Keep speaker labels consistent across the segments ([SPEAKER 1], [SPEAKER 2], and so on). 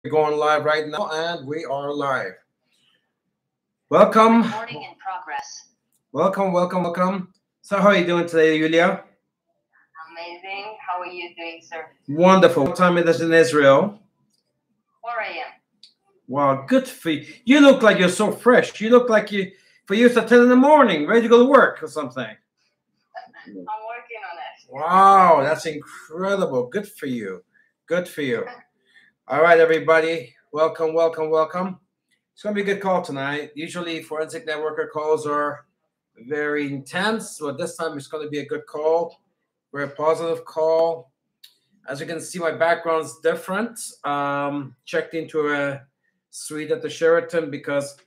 [SPEAKER 1] We're going live right now, and we are live. Welcome.
[SPEAKER 2] Recording in progress.
[SPEAKER 1] Welcome. So, how are you doing today, Julia?
[SPEAKER 2] Amazing. How are you doing, sir?
[SPEAKER 1] Wonderful. What time it is in Israel?
[SPEAKER 2] 4 a.m.
[SPEAKER 1] Wow, good for you. You look like you're so fresh. You look like for you, it's at 10 in the morning, ready to go to work or something.
[SPEAKER 2] I'm working on it.
[SPEAKER 1] Wow, that's incredible. Good for you. All right, everybody. Welcome. It's going to be a good call tonight. Usually, forensic networker calls are very intense, but this time it's going to be a good call. Very positive call. As you can see, my background's different. Checked into a suite at the Sheraton because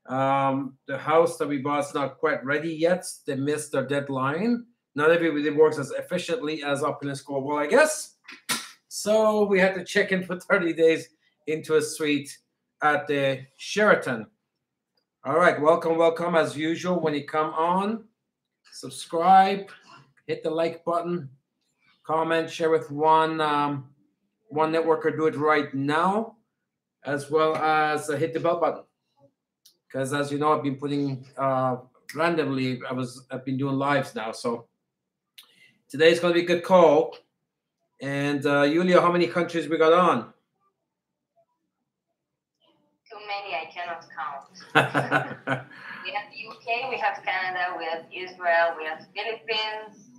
[SPEAKER 1] the house that we bought is not quite ready yet. They missed their deadline. Not everybody works as efficiently as up in the school, well, I guess. So we had to check in for 30 days into a suite at the Sheraton. All right, welcome as usual. When you come on, subscribe, hit the like button, comment, share with one networker. Do it right now, as well as hit the bell button. Because as you know, I've been putting randomly. I've been doing lives now, so today's gonna be a good call. And Julia, how many countries we got on?
[SPEAKER 2] Too many, I cannot count. We have the UK, we have Canada, we have Israel, we have Philippines,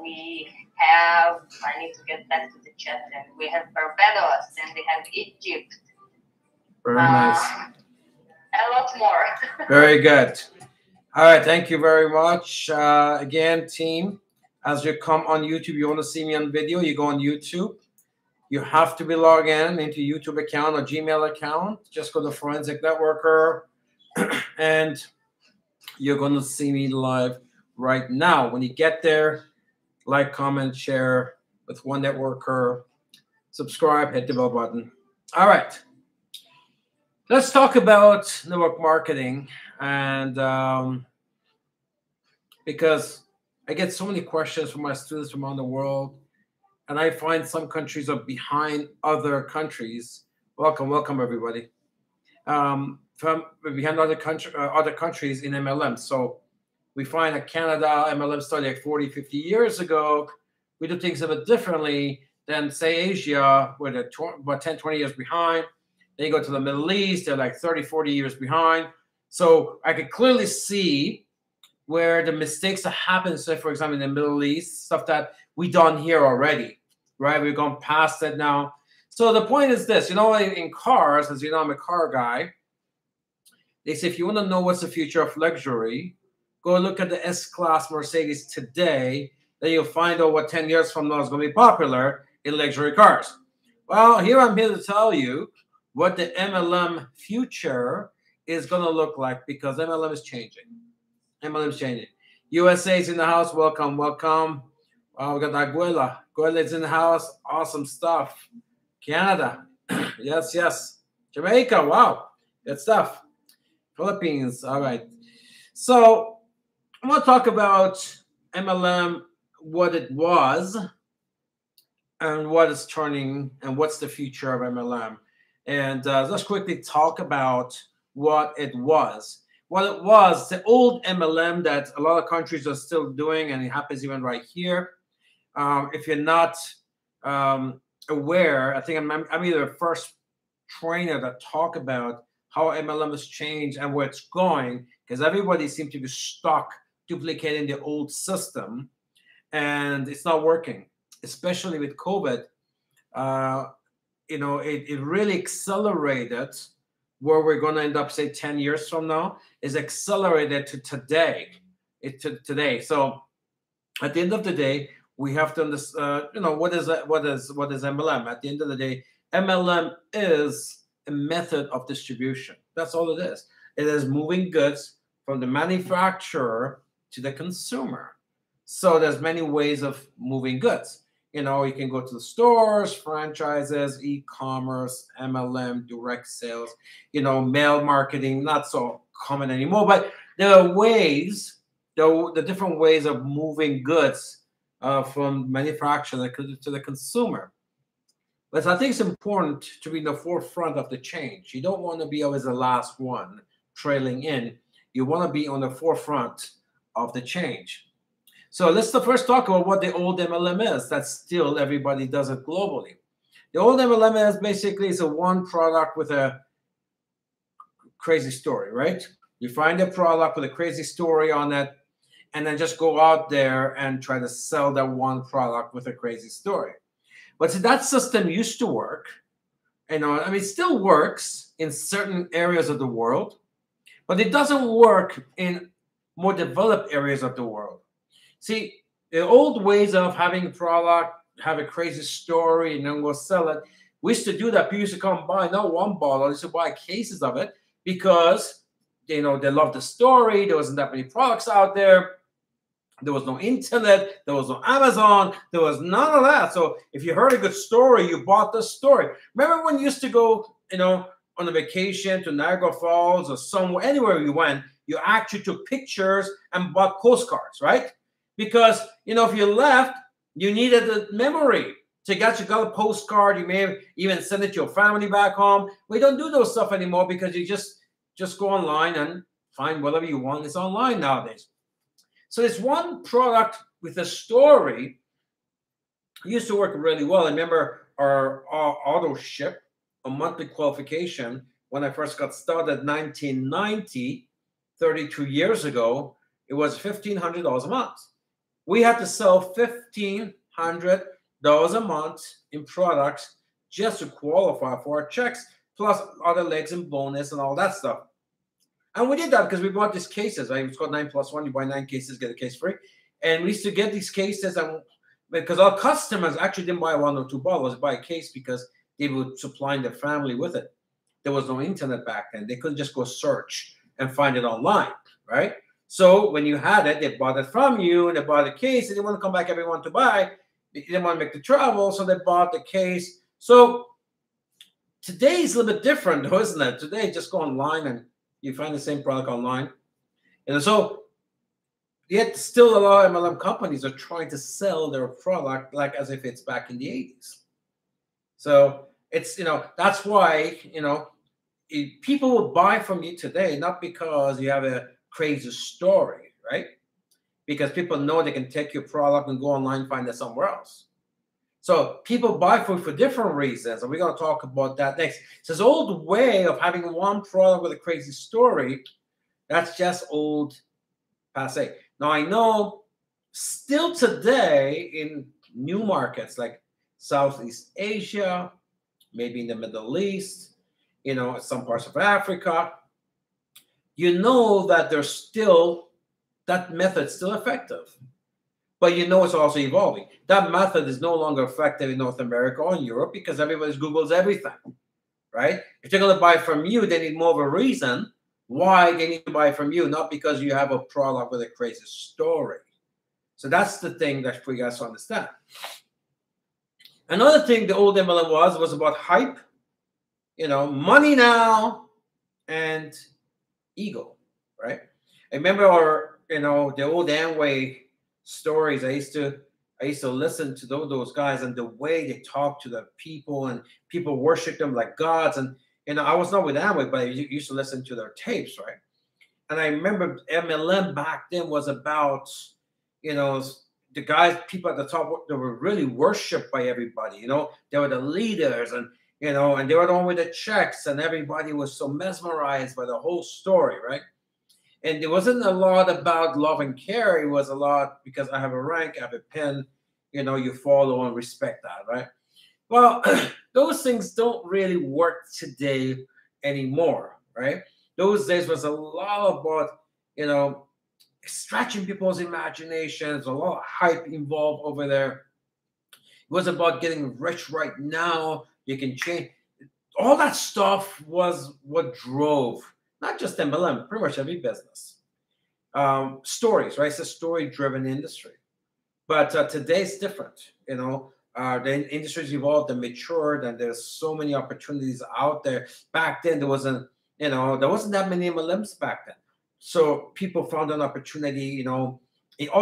[SPEAKER 2] we have, I need to get back to the chat, and we have Barbados, and we have Egypt.
[SPEAKER 1] Very nice.
[SPEAKER 2] A lot more.
[SPEAKER 1] Very good. All right, thank you very much. Again, team, as you come on YouTube, you want to see me on video, you go on YouTube. You have to be logged in into YouTube account or Gmail account. Just go to Forensic Networker, and you're going to see me live right now. When you get there, like, comment, share with one networker, subscribe, hit the bell button. All right. Let's talk about network marketing, and because I get so many questions from my students from around the world, and I find some countries are behind other countries. Welcome, everybody. From behind other countries in MLM. So we find that Canada MLM started like 40, 50 years ago. We do things a bit differently than, say, Asia, where they're about 10, 20 years behind. Then you go to the Middle East, they're like 30, 40 years behind. So I could clearly see where the mistakes that happen, say, for example, in the Middle East, stuff that we done here already, right? We've gone past it now. So the point is this, in cars, as you know, I'm a car guy. They say, if you want to know what's the future of luxury, go look at the S-Class Mercedes today, then you'll find out what 10 years from now is going to be popular in luxury cars. Well, I'm here to tell you what the MLM future is going to look like, because MLM is changing. USA's in the house. Welcome. We got Aguela. Aguela's in the house. Awesome stuff. Canada. Yes. Jamaica. Wow. Good stuff. Philippines. All right. So I want to talk about MLM, what it was, and what is turning, and what's the future of MLM. And let's quickly talk about what it was. What it was, the old MLM that a lot of countries are still doing, and it happens even right here. If you're not aware, I think I'm either the first trainer that talk about how MLM has changed and where it's going, because everybody seems to be stuck duplicating the old system, and it's not working, especially with COVID. It really accelerated where we're going to end up, say, 10 years from now, is accelerated to today. Today. So at the end of the day, we have to understand, what is MLM? At the end of the day, MLM is a method of distribution. That's all it is. It is moving goods from the manufacturer to the consumer. So there's many ways of moving goods. You can go to the stores, franchises, e-commerce, MLM, direct sales, mail marketing, not so common anymore. But there are ways, the different ways of moving goods from manufacturer to the consumer. But I think it's important to be in the forefront of the change. You don't want to be always the last one trailing in. You want to be on the forefront of the change. So let's first talk about what the old MLM is. That still everybody does it globally. The old MLM is basically a one product with a crazy story, right? You find a product with a crazy story on it, and then just go out there and try to sell that one product with a crazy story. But see, that system used to work. I mean, it still works in certain areas of the world, but it doesn't work in more developed areas of the world. See, the old ways of having a product, have a crazy story, and then go sell it, we used to do that. People used to come buy not one bottle, they used to buy cases of it because they love the story. There wasn't that many products out there. There was no internet. There was no Amazon. There was none of that. So if you heard a good story, you bought the story. Remember when you used to go, on a vacation to Niagara Falls or somewhere, anywhere you went, you actually took pictures and bought postcards, right? Because, if you left, you needed the memory. So you got a postcard. You may have even send it to your family back home. We don't do those stuff anymore because you just go online and find whatever you want. It's online nowadays. So this one product with a story used to work really well. I remember our auto ship, a monthly qualification, when I first got started in 1990, 32 years ago, it was $1,500 a month. We had to sell $1,500 a month in products just to qualify for our checks, plus other legs and bonus and all that stuff. And we did that because we bought these cases, right? It's called 9+1. You buy 9 cases, get a case free. And we used to get these cases, and because our customers actually didn't buy 1 or 2 bottles, they buy a case because they would supply their family with it. There was no internet back then. They couldn't just go search and find it online, right? So when you had it, they bought it from you, and they bought a case. They didn't want to come back every one to buy. They didn't want to make the travel, so they bought the case. So today's a little bit different, though, isn't it? Today, just go online and you find the same product online. And so yet still a lot of MLM companies are trying to sell their product like as if it's back in the 80s. So it's, that's why, people will buy from you today, not because you have a crazy story, right? Because people know they can take your product and go online and find it somewhere else. So people buy for different reasons, and we're going to talk about that next. So this old way of having one product with a crazy story, that's just old passe. Now, I know still today in new markets like Southeast Asia, maybe in the Middle East, some parts of Africa, that there's still, that method's still effective. But it's also evolving. That method is no longer effective in North America or in Europe because everybody Googles everything, right? If they're going to buy from you, they need more of a reason why they need to buy from you, not because you have a product with a crazy story. So that's the thing that for you guys to understand. Another thing the old MLM was about hype, money now and ego, right? I remember the old Amway stories. I used to listen to those guys and the way they talk to the people, and people worship them like gods. And I was not with Amway, but I used to listen to their tapes, right? And I remember MLM back then was about the guys, people at the top, they were really worshipped by everybody. They were the leaders, and and they were the one with the checks, and everybody was so mesmerized by the whole story, right? And there wasn't a lot about love and care. It was a lot because I have a rank, I have a pen, you follow and respect that, right? Well, those things don't really work today anymore, right? Those days was a lot about, stretching people's imaginations, a lot of hype involved over there. It was about getting rich right now. You can change. All that stuff was what drove not just MLM, pretty much every business. Stories, right? It's a story-driven industry. But today's different. The industry's evolved and matured, and there's so many opportunities out there. Back then, there wasn't that many MLMs back then. So people found an opportunity. All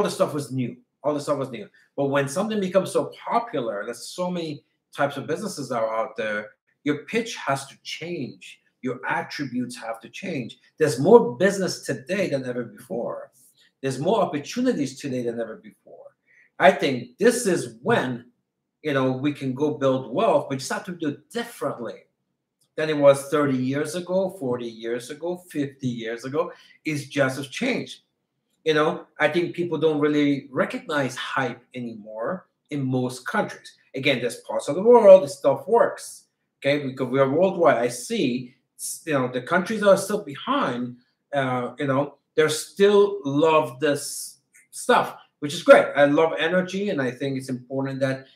[SPEAKER 1] the stuff was new. All the stuff was new. But when something becomes so popular, there's so many types of businesses are out there, your pitch has to change. Your attributes have to change. There's more business today than ever before. There's more opportunities today than ever before. I think this is when, we can go build wealth, but you just have to do it differently than it was 30 years ago, 40 years ago, 50 years ago. It's just has changed. I think people don't really recognize hype anymore in most countries. Again, there's parts of the world this stuff works. Okay, because we are worldwide. I see, the countries are still behind. They still love this stuff, which is great. I love energy, and I think it's important that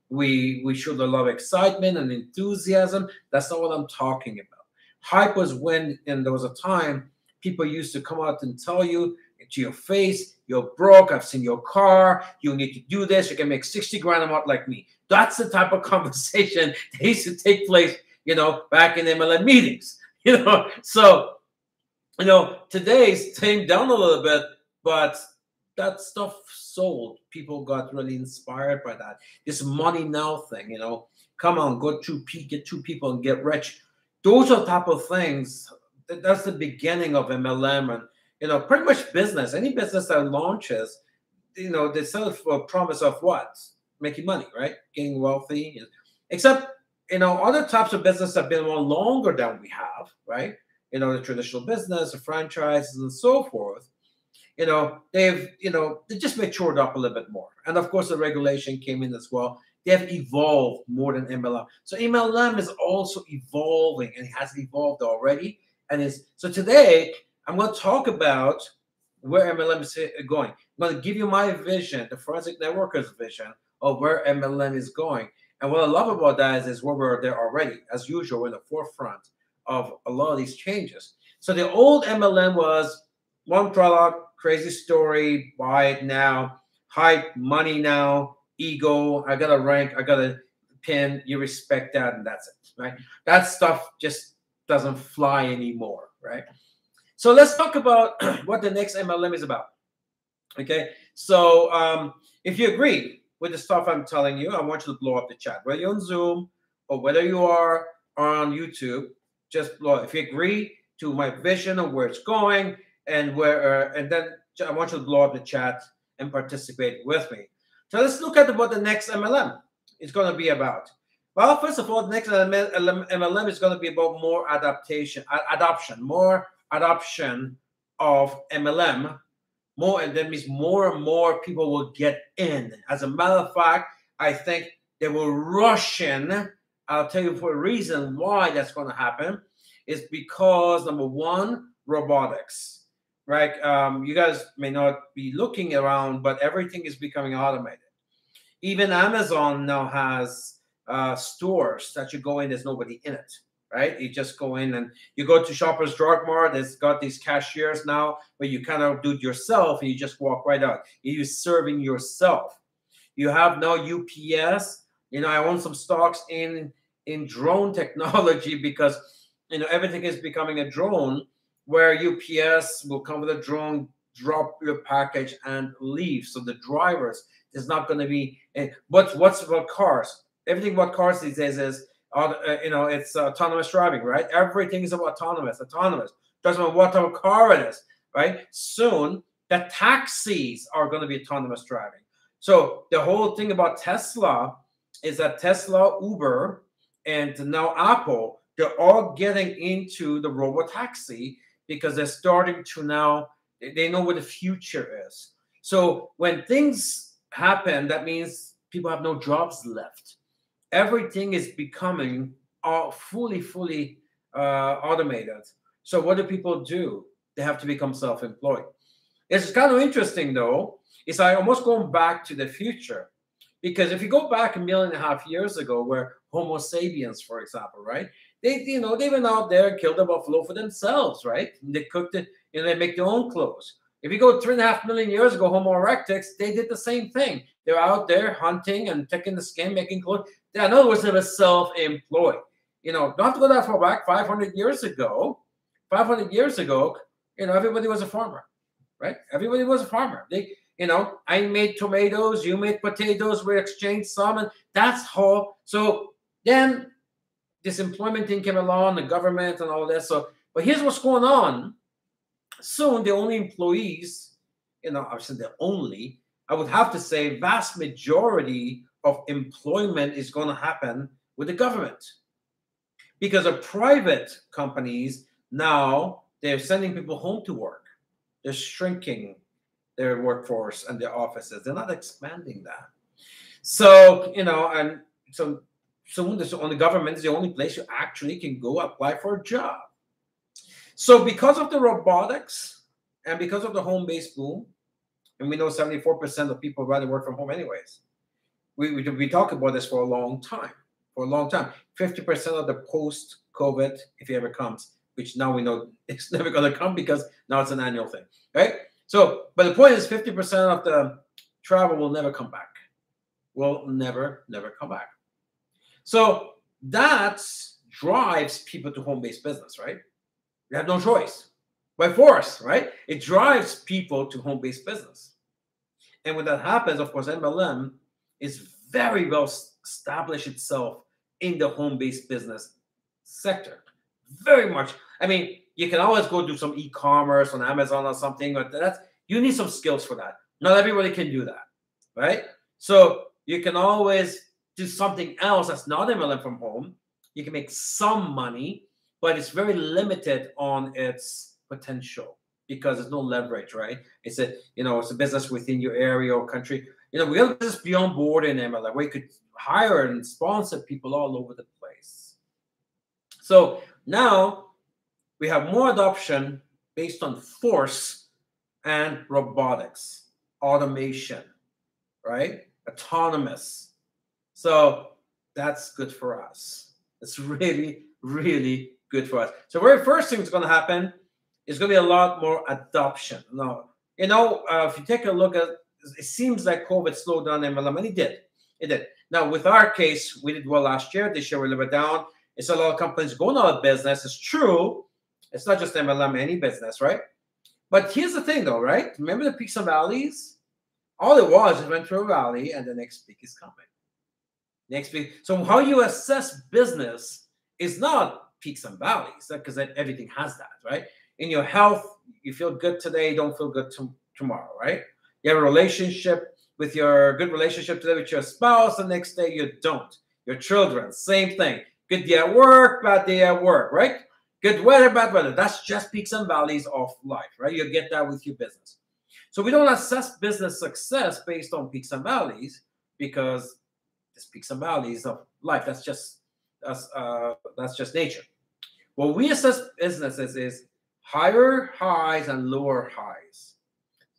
[SPEAKER 1] we show a lot of excitement and enthusiasm. That's not what I'm talking about. Hype was when, and there was a time people used to come out and tell you to your face, you're broke, I've seen your car, you need to do this, you can make 60 grand a month like me. That's the type of conversation that used to take place, back in MLM meetings. So, today's tamed down a little bit, but that stuff sold. People got really inspired by that. This money now thing, come on, get two people and get rich. Those are the type of things. That's the beginning of MLM, and pretty much business. Any business that launches, they sell for a promise of what? Making money, right? Getting wealthy. Except, other types of business have been around longer than we have, right? The traditional business, the franchises, and so forth. They just matured up a little bit more. And of course, the regulation came in as well. They have evolved more than MLM. So MLM is also evolving, and it has evolved already. So today, I'm going to talk about where MLM is going. I'm going to give you my vision, the Forensic Networker's vision of where MLM is going. And what I love about that is where we're there already. As usual, we're in the forefront of a lot of these changes. So the old MLM was one product, crazy story, buy it now, hype, money now, ego, I got a rank, I got a pin, you respect that, and that's it, right? That stuff just doesn't fly anymore, right? So let's talk about what the next MLM is about. Okay, so if you agree with the stuff I'm telling you, I want you to blow up the chat. Whether you're on Zoom or whether you are on YouTube, just blow up. If you agree to my vision of where it's going and then I want you to blow up the chat and participate with me. So let's look at what the next MLM is going to be about. Well, first of all, the next MLM is going to be about more adoption of MLM. And that means more and more people will get in. As a matter of fact, I think they will rush in. I'll tell you for a reason why that's going to happen. Is because, number one, robotics, right? You guys may not be looking around, but everything is becoming automated. Even Amazon now has stores that you go in, there's nobody in it, right? You just go in and you go to Shoppers Drug Mart. It's got these cashiers now where you kind of do it yourself and you just walk right out. You're serving yourself. You have now UPS. I own some stocks in drone technology because everything is becoming a drone, where UPS will come with a drone, drop your package and leave. So the drivers is not going to be. But what's about cars? Everything about cars these days is, it's autonomous driving, right? Everything is about autonomous. Doesn't matter what type of car it is, right? Soon the taxis are going to be autonomous driving. So the whole thing about Tesla is that Tesla, Uber, and now Apple, they're all getting into the robotaxi because they're starting to now, they know what the future is. So when things happen, that means people have no jobs left. Everything is becoming fully automated. So what do people do? They have to become self-employed. It's kind of interesting, though. It's like almost going back to the future. Because if you go back 1.5 million years ago, where Homo sapiens, for example, right? They went out there and killed a buffalo for themselves, right? And they cooked it, they make their own clothes. If you go 3.5 million years ago, Homo erectus, they did the same thing. They're out there hunting and taking the skin, making clothes. In other words, they were self-employed. Don't have to go that far back. 500 years ago, everybody was a farmer, right? Everybody was a farmer. You know, I made tomatoes, you made potatoes, we exchanged some, and that's how. So then this employment thing came along, the government and all that. So, but here's what's going on. Soon the only employees, you know, I said the only, I would have to say vast majority of employment is going to happen with the government. Because of private companies, now they're sending people home to work. They're shrinking their workforce and their offices. They're not expanding that. So, you know, and so soon the only government is the only place you actually can go apply for a job. So because of the robotics and because of the home-based boom, and we know 74% of people rather work from home anyways. We talk about this for a long time. For a long time. 50% of the post-COVID, if it ever comes, which now we know it's never going to come because now it's an annual thing, right? So, but the point is 50% of the travel will never come back. Will never come back. So that drives people to home-based business, right? You have no choice. By force, right? It drives people to home-based business. And when that happens, of course, MLM is very well established itself in the home-based business sector. Very much. I mean, you can always go do some e-commerce on Amazon or something, but you need some skills for that. Not everybody can do that, right? So you can always do something else that's not MLM from home. You can make some money, but it's very limited on its potential because there's no leverage, right? It's a, you know, it's a business within your area or country. You know, we have this beyond board in MLM where you could hire and sponsor people all over the place. So now we have more adoption based on force and robotics, automation, right? Autonomous. So that's good for us. It's really, really good for us. So very first thing that's going to happen is going to be a lot more adoption. Now, you know, if you take a look at, it seems like COVID slowed down MLM, and it did. It did. Now, with our case, we did well last year. This year, we're a little bit down. It's a lot of companies going out of business. It's true. It's not just MLM, any business, right? But here's the thing, though, right? Remember the peaks and valleys? All it was went through a valley, and the next peak is coming. Next peak. So how you assess business is not peaks and valleys, because everything has that, right? In your health, you feel good today, don't feel good tomorrow, right? You have a relationship with your good relationship today with your spouse, the next day you don't. Your children, same thing. Good day at work, bad day at work, right? Good weather, bad weather. That's just peaks and valleys of life, right? You get that with your business. So we don't assess business success based on peaks and valleys because it's peaks and valleys of life. That's just nature. What we assess businesses is higher highs and lower highs.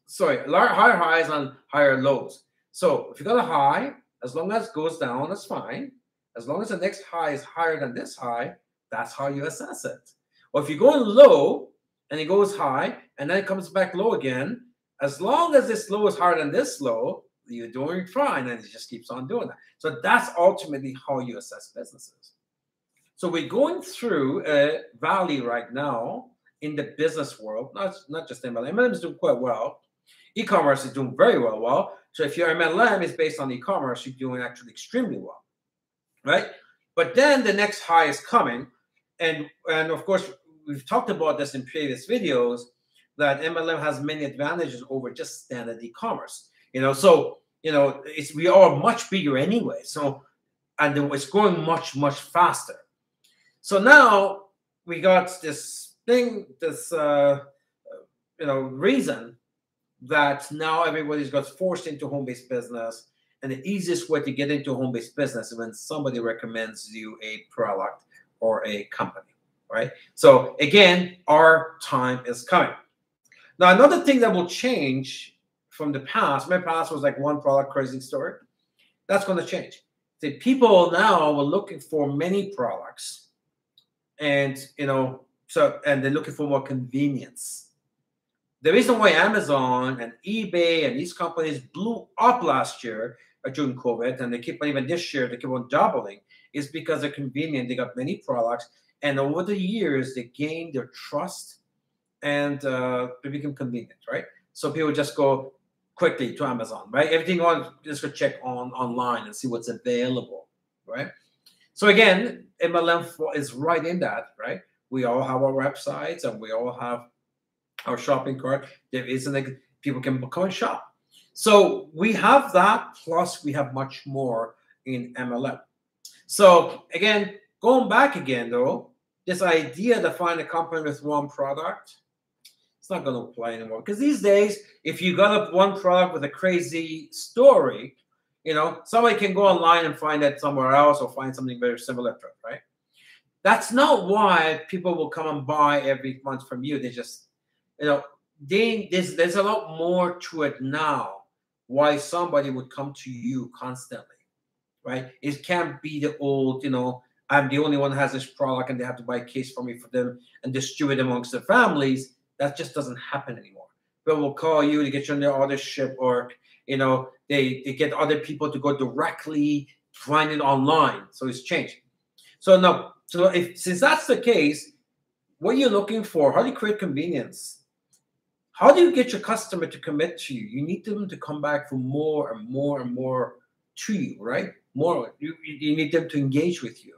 [SPEAKER 1] Sorry, higher highs and higher lows. So if you got a high, as long as it goes down, that's fine. As long as the next high is higher than this high, that's how you assess it. Or if you're going low and it goes high and then it comes back low again, as long as this low is higher than this low, you're doing fine, and it just keeps on doing that. So that's ultimately how you assess businesses. So we're going through a valley right now in the business world, not just MLM. MLM is doing quite well. E-commerce is doing very well. So if your MLM is based on e-commerce, you're doing actually extremely well, right? But then the next high is coming, and of course we've talked about this in previous videos that MLM has many advantages over just standard e-commerce. So we are much bigger anyway. So and it's growing much faster. So now we got this thing, this reason that now everybody's got forced into home-based business, and the easiest way to get into home-based business is when somebody recommends you a product or a company, right? So again, our time is coming. Now, another thing that will change from the past, my past was like one product crazy story. That's going to change. The people now are looking for many products, and and they're looking for more convenience. The reason why Amazon and eBay and these companies blew up last year during COVID, and they keep on, even this year, they keep on doubling, is because they're convenient. They got many products, and over the years, they gained their trust, and they become convenient, right? So people just go quickly to Amazon, right? Everything on, just go check online and see what's available, right? So again, MLM is right in that, right? We all have our websites and we all have our shopping cart. There isn't like people can come and shop. So we have that, plus we have much more in MLM. So again, going back again though, this idea to find a company with one product, it's not going to apply anymore. Because these days, if you got up one product with a crazy story, you know, somebody can go online and find that somewhere else or find something very similar to it, right? That's not why people will come and buy every month from you. They just, you know, there's a lot more to it now. Why somebody would come to you constantly, right? It can't be the old, you know, I'm the only one who has this product and they have to buy a case for me for them and distribute it amongst their families. That just doesn't happen anymore. People will call you to get you on their order ship, or, you know, they get other people to go directly find it online. So it's changed. So now, since that's the case, what you're looking for, how do you create convenience? How do you get your customer to commit to you? You need them to come back for more and more and more to you, right? More. You need them to engage with you.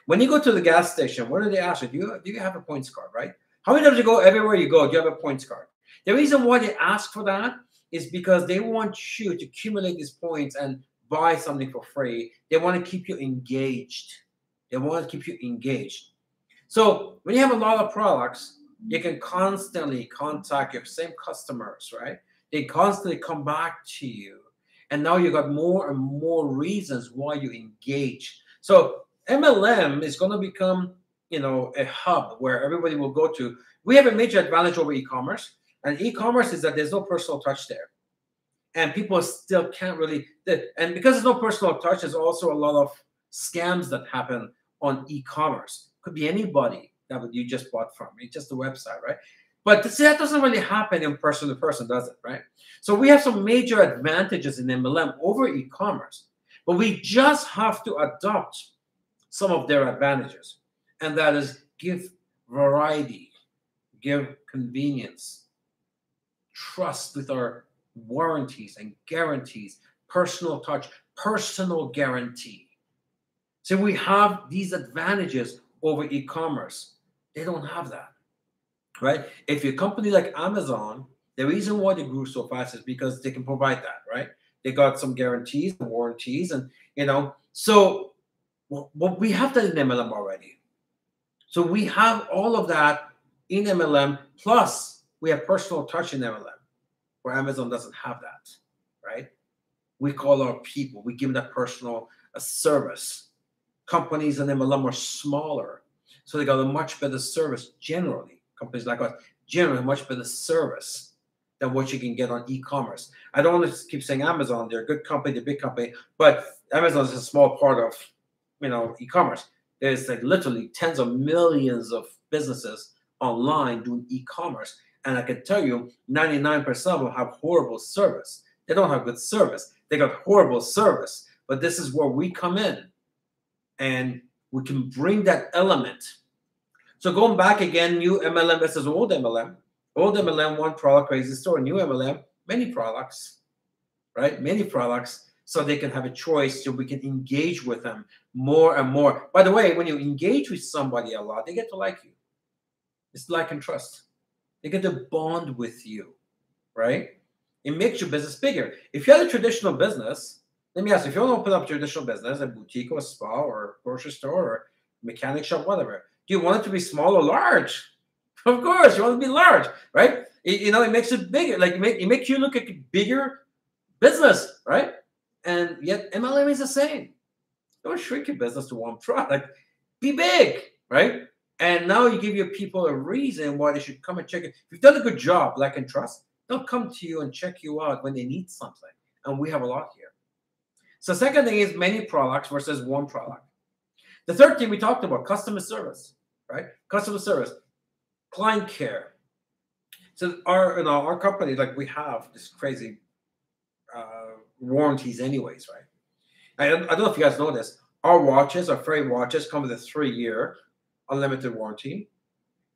[SPEAKER 1] When you go to the gas station, what do they ask you? Do you have a points card, right? How many times you go everywhere you go, do you have a points card? The reason why they ask for that is because they want you to accumulate these points and buy something for free. They want to keep you engaged. They want to keep you engaged. So when you have a lot of products, you can constantly contact your same customers, right? They constantly come back to you. And now you got more and more reasons why you engage. So MLM is going to become, you know, a hub where everybody will go to. We have a major advantage over e-commerce. And e-commerce is that there's no personal touch there. And people still can't really, and because there's no personal touch, there's also a lot of scams that happen on e-commerce. Could be anybody that you just bought from. It's just a website, right? But see, that doesn't really happen in person to person, does it, right? So we have some major advantages in MLM over e-commerce, but we just have to adopt some of their advantages. And that is give variety, give convenience, trust with our warranties and guarantees, personal touch, personal guarantee. So we have these advantages over e-commerce. They don't have that, right? If you're a company like Amazon, the reason why they grew so fast is because they can provide that, right? They got some guarantees and warranties, and, you know, so well, we have that in MLM already. So we have all of that in MLM, plus we have personal touch in MLM, where Amazon doesn't have that, right? We call our people, we give them that personal service. Companies in MLM are smaller, so they got a much better service generally. Companies like us generally much better service than what you can get on e-commerce. I don't want to keep saying Amazon, they're a good company, they're a big company, but Amazon is a small part of, you know, e-commerce. There's like literally tens of millions of businesses online doing e-commerce. And I can tell you 99% of them have horrible service. They don't have good service. They got horrible service. But this is where we come in and we can bring that element. So going back again, new MLM versus old MLM. Old MLM, one product, crazy store. New MLM, many products, right? Many products, so they can have a choice, so we can engage with them more and more. By the way, when you engage with somebody a lot, they get to like you. It's like and trust. They get to bond with you, right? It makes your business bigger. If you had a traditional business, let me ask you, if you want to open up a traditional business, a boutique or a spa or a grocery store or mechanic shop, whatever, do you want it to be small or large? Of course, you want it to be large, right? You know, it makes it bigger. Like it makes you look like a bigger business, right? And yet MLM is the same. Don't shrink your business to one product. Be big, right? And now you give your people a reason why they should come and check it. If you've done a good job, like and trust, they'll come to you and check you out when they need something. And we have a lot here. So second thing is many products versus one product. The third thing we talked about, customer service, right? Customer service, client care. So our company, like we have this crazy warranties anyways, right? I don't know if you guys know this. Our watches, our Ferry watches, come with a 3-year unlimited warranty.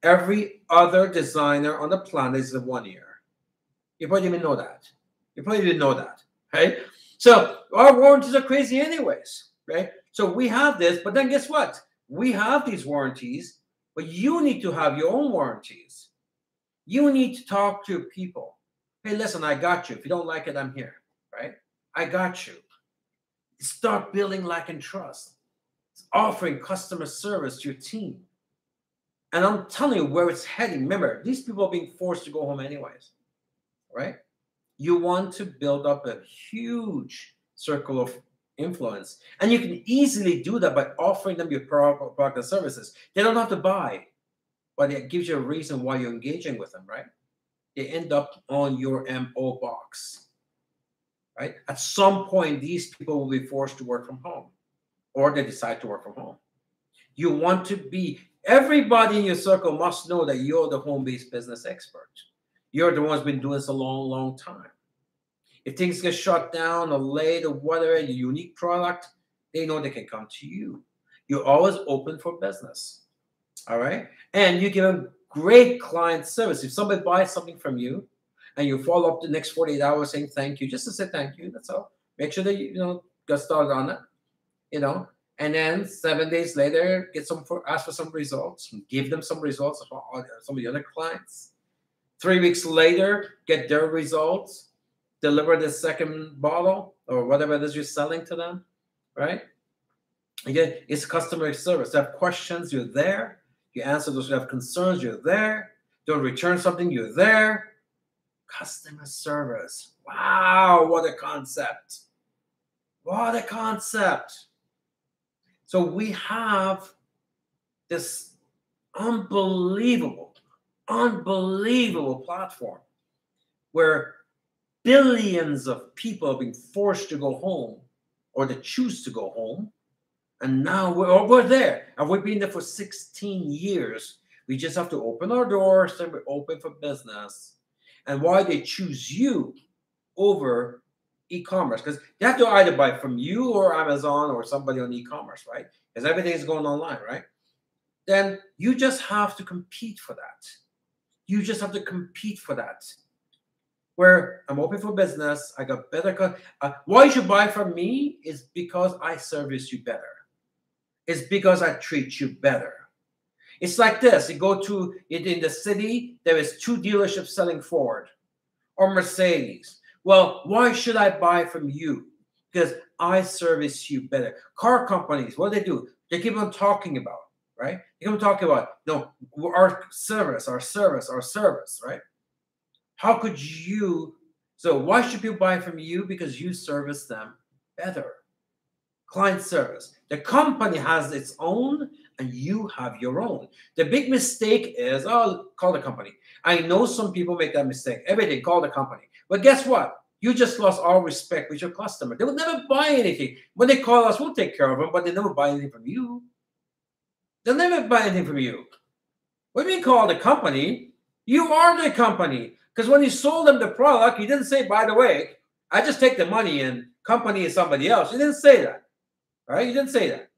[SPEAKER 1] Every other designer on the planet is a 1 year. You probably didn't even know that. You probably didn't know that, right? So our warranties are crazy anyways, right? So we have this, but then guess what? We have these warranties, but you need to have your own warranties. You need to talk to people. Hey, listen, I got you. If you don't like it, I'm here, right? I got you. Start building like and trust. Offering customer service to your team. And I'm telling you where it's heading. Remember, these people are being forced to go home anyways, right? You want to build up a huge circle of influence. And you can easily do that by offering them your product and services. They don't have to buy, but it gives you a reason why you're engaging with them, right? They end up on your MO box, right? At some point, these people will be forced to work from home, or they decide to work from home. You want to be, everybody in your circle must know that you're the home-based business expert. You're the one who's been doing this a long, long time. If things get shut down or late or whatever, your unique product, they know they can come to you. You're always open for business, all right? And you give them great client service. If somebody buys something from you and you follow up the next 48 hours saying thank you, just to say thank you, that's all. Make sure that you get started on it, and then 7 days later, ask for some results, give them some results of some of the other clients. 3 weeks later, get their results, deliver the second bottle or whatever it is you're selling to them, right? Again, it's customer service. They have questions, you're there. You answer those who have concerns, you're there. Don't return something, you're there. Customer service. Wow, what a concept. What a concept. So we have this unbelievable platform where billions of people are being forced to go home, or they choose to go home. And now we're there. And we've been there for 16 years. We just have to open our doors and we're open for business. And why they choose you over e-commerce, because they have to either buy from you or Amazon or somebody on e-commerce, right? Because everything is going online, right? Then you just have to compete for that. You just have to compete for that. Where I'm open for business, I got better. Why you should buy from me is because I service you better. It's because I treat you better. It's like this. You go to it in the city, there is 2 dealerships selling Ford or Mercedes. Well, why should I buy from you? Because I service you better. Car companies, what do? They keep on talking about, right? They keep on talking about, our service, right? How could you? So why should people buy from you? Because you service them better. Client service. The company has its own and you have your own. The big mistake is, call the company. I know some people make that mistake. Everything, call the company. But guess what? You just lost all respect with your customer. They will never buy anything. When they call us, we'll take care of them, but they never buy anything from you. They'll never buy anything from you. When we call the company, you are the company. Because when you sold them the product, you didn't say, by the way, I just take the money and company is somebody else. You didn't say that. Right? You didn't say that.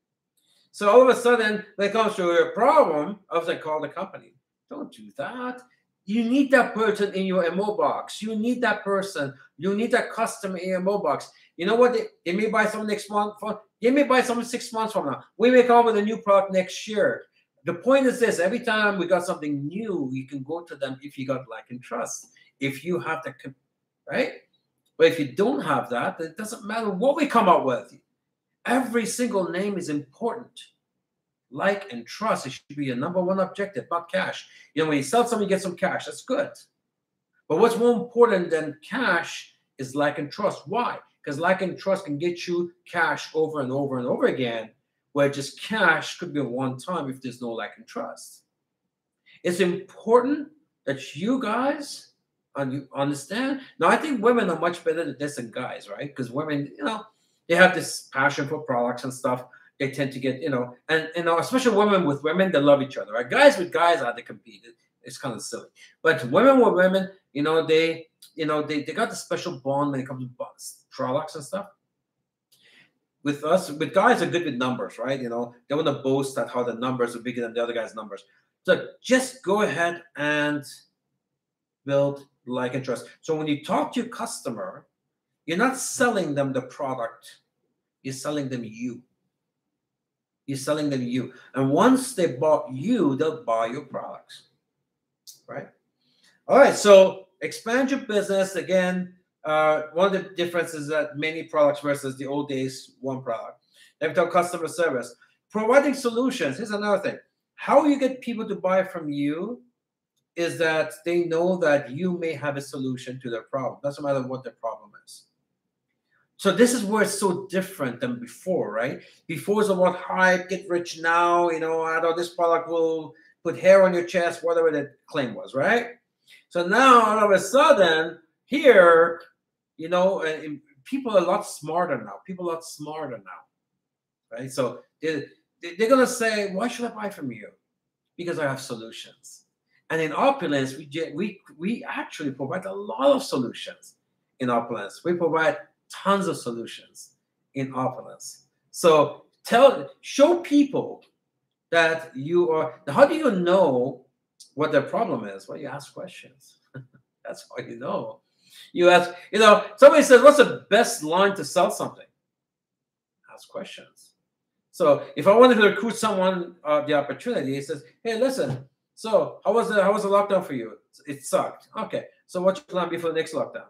[SPEAKER 1] So all of a sudden, when it comes to a problem, I was like, call the company. Don't do that. You need that person in your MO box. You need that person. You need that customer in your MO box. You know what? They may buy something next month. They may buy something 6 months from now. We may come up with a new product next year. The point is this: every time we got something new, you can go to them if you got like and trust. If you have the, right? But if you don't have that, it doesn't matter what we come up with. Every single name is important. Like and trust, it should be your number one objective, not cash. When you sell something, you get some cash. That's good. But what's more important than cash is like and trust. Why? Because like and trust can get you cash over and over and over again, where just cash could be a one time if there's no like and trust. It's important that you guys understand. Now, I think women are much better at this than guys, right? Because women, they have this passion for products and stuff. They tend to get, and especially women with women, they love each other, right? Guys with guys, they compete. It's kind of silly. But women with women, they got the special bond when it comes to products and stuff. With us, with guys are good with numbers, right? They want to boast at how the numbers are bigger than the other guy's numbers. So just go ahead and build like, and trust. So when you talk to your customer, you're not selling them the product, you're selling them you. You're selling them you. And once they bought you, they'll buy your products, right? All right, so expand your business. Again, one of the differences that many products versus the old days, one product. They've done customer service. Providing solutions. Here's another thing. How you get people to buy from you is that they know that you may have a solution to their problem. Doesn't matter what their problem is. So this is where it's so different than before, right? Before it's about hype, get rich now, I know this product will put hair on your chest, whatever the claim was, right? So now all of a sudden, here, people are a lot smarter now. People are a lot smarter now, right? So they're going to say, why should I buy from you? Because I have solutions. And in Opulence, we actually provide a lot of solutions in Opulence. We provide tons of solutions in Opulence. So show people that you are. How do you know what their problem is? Well, you ask questions. That's how you know. You ask, somebody says, what's the best line to sell something? Ask questions. So if I wanted to recruit someone the opportunity, he says, hey, listen, so how was the lockdown for you? It sucked. Okay. So what's your plan before the next lockdown?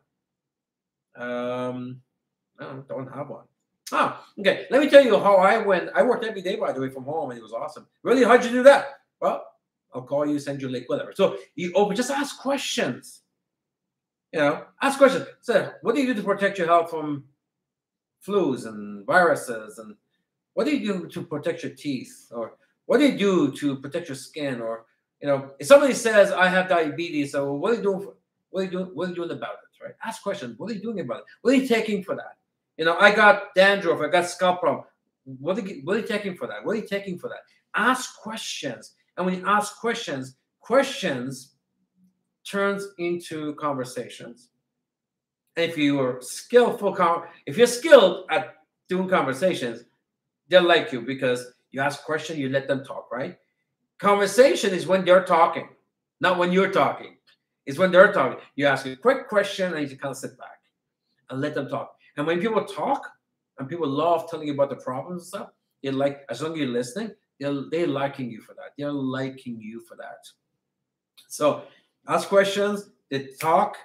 [SPEAKER 1] No, don't have one. Oh, okay. Let me tell you how I went. I worked every day, by the way, from home, and it was awesome. Really? How'd you do that? Well, I'll call you, send you a link, whatever. So you just ask questions. Ask questions. So what do you do to protect your health from flus and viruses? And what do you do to protect your teeth? Or what do you do to protect your skin? Or, if somebody says, I have diabetes, so what are you doing? What are you doing about it? Right? Ask questions. What are you doing about it? What are you taking for that? I got dandruff. I got scalp problem. What are you taking for that? What are you taking for that? Ask questions. And when you ask questions turns into conversations. And if you're skilled at doing conversations, they'll like you because you ask questions, you let them talk, right? Conversation is when they're talking, not when you're talking. It's when they're talking. You ask a quick question and you kind of sit back and let them talk. And when people talk and people love telling you about the problems and stuff, they're like, as long as you're listening, they're liking you for that. They're liking you for that. So ask questions, they talk,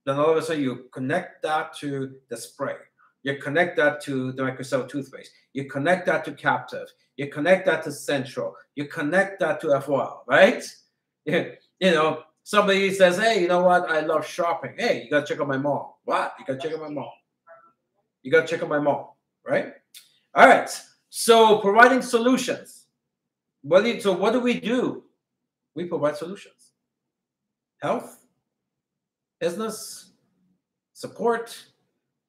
[SPEAKER 1] then all of a sudden you connect that to the spray. You connect that to the Microsoft toothpaste. You connect that to Captive. You connect that to Central. You connect that to FOL, right? Somebody says, hey, you know what? I love shopping. Hey, you got to check out my mall. What? You got to check out my mall. You got to check out my mall, right? All right. So providing solutions. So what do? We provide solutions. Health, business, support.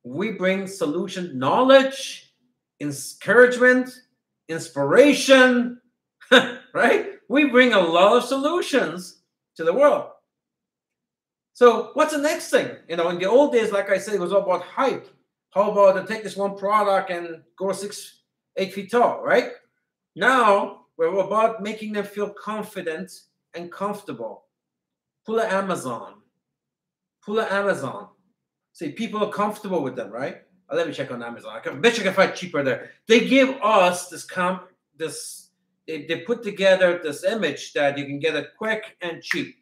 [SPEAKER 1] We bring solution, knowledge, encouragement, inspiration, right? We bring a lot of solutions to the world. So what's the next thing? In the old days, like I said, it was all about hype. How about to take this one product and go 8 feet tall, right? Now we're about making them feel confident and comfortable. Pull an Amazon. See, people are comfortable with them, right? Let me check on Amazon. I bet you can find cheaper there. They give us they put together this image that you can get it quick and cheap.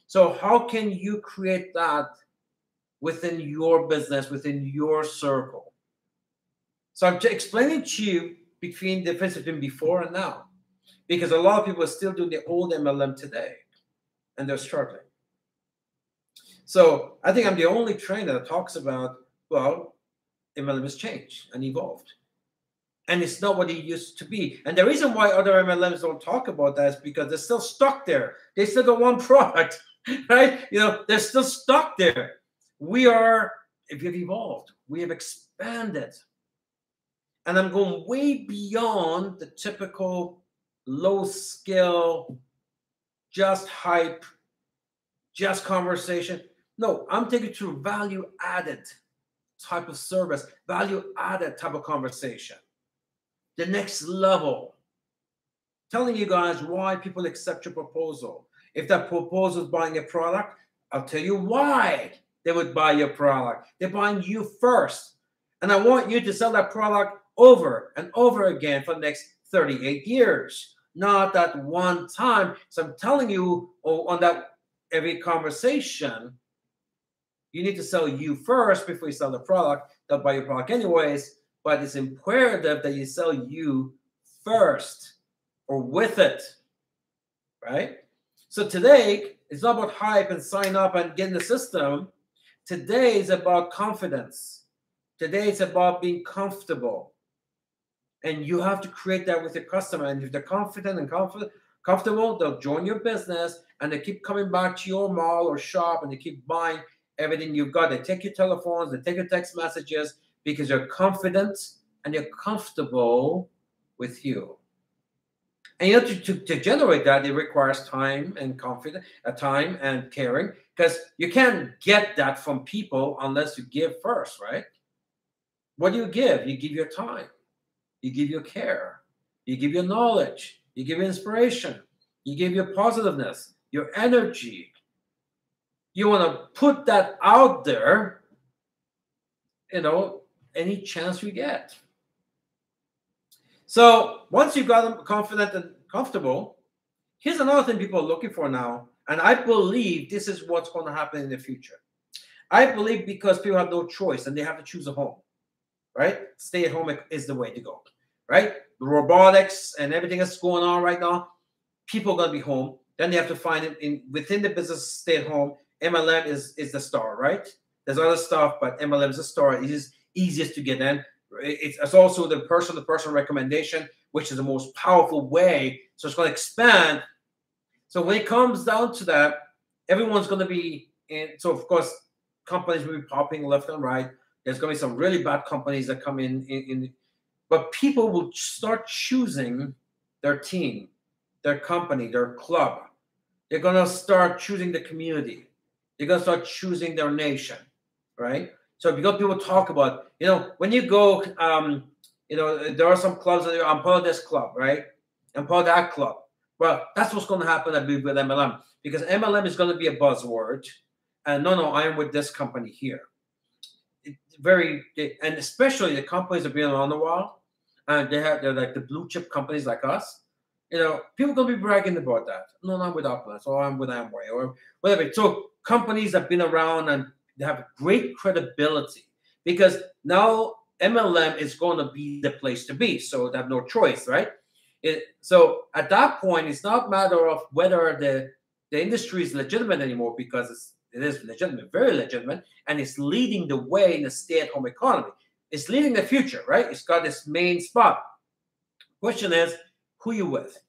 [SPEAKER 1] So how can you create that within your business, within your circle? So I'm explaining to you the difference between before and now, because a lot of people are still doing the old MLM today, and they're struggling. So I think I'm the only trainer that talks about, well, MLM has changed and evolved. And it's not what it used to be. And the reason why other MLMs don't talk about that is because they're still stuck there. They still got one product, right? They're still stuck there. We have evolved. We have expanded. And I'm going way beyond the typical low skill, just hype, just conversation. No, I'm taking you to value added type of service, value added type of conversation. The next level. Telling you guys why people accept your proposal. If that proposal is buying a product, I'll tell you why they would buy your product. They're buying you first. And I want you to sell that product over and over again for the next 38 years. Not that one time. So I'm telling you on that every conversation, you need to sell you first before you sell the product. They'll buy your product anyways, but it's imperative that you sell you first or with it, right? So today, it's not about hype and sign up and get in the system. Today is about confidence. Today it's about being comfortable. And you have to create that with your customer. And if they're confident and comfortable, they'll join your business and they keep coming back to your mall or shop and they keep buying everything you've got. They take your telephones, they take your text messages because you're confident and you're comfortable with you. And you know, to generate that, it requires time and confidence, time and caring, because you can't get that from people unless you give first, right? What do you give? You give your time, you give your care, you give your knowledge, you give your inspiration, you give your positiveness, your energy. You want to put that out there, you know, any chance you get. So once you've got them confident and comfortable, here's another thing people are looking for now. And I believe this is what's going to happen in the future. I believe because people have no choice and they have to choose a home, right? Stay at home is the way to go, right? The robotics and everything that's going on right now, people are going to be home. Then they have to find it within the business, stay at home. MLM is the star, right? There's other stuff, but MLM is the star. It is easiest to get in. It's also the person-to-person recommendation, which is the most powerful way. So it's going to expand. So when it comes down to that, everyone's going to be in. So of course, companies will be popping left and right. There's going to be some really bad companies that come in, but people will start choosing their team, their company, their club. They're going to start choosing the community. They're going to start choosing their nation, right? So because people talk about, you know, when you go, you know, there are some clubs that I'm part of this club, right? I'm part of that club. Well, that's what's going to happen, I believe, with MLM, because MLM is going to be a buzzword. And no, I am with this company here. And especially the companies that have been around a while, and they're like the blue chip companies like us. You know, people are going to be bragging about that. No, I'm with Uplands, or I'm with Amway, or whatever. So companies that have been around and they have great credibility, because now MLM is going to be the place to be. So they have no choice, right? So at that point, it's not a matter of whether the industry is legitimate anymore, because it is legitimate, very legitimate, and it's leading the way in the stay-at-home economy. It's leading the future, right? It's got this main spot. Question is, who you with,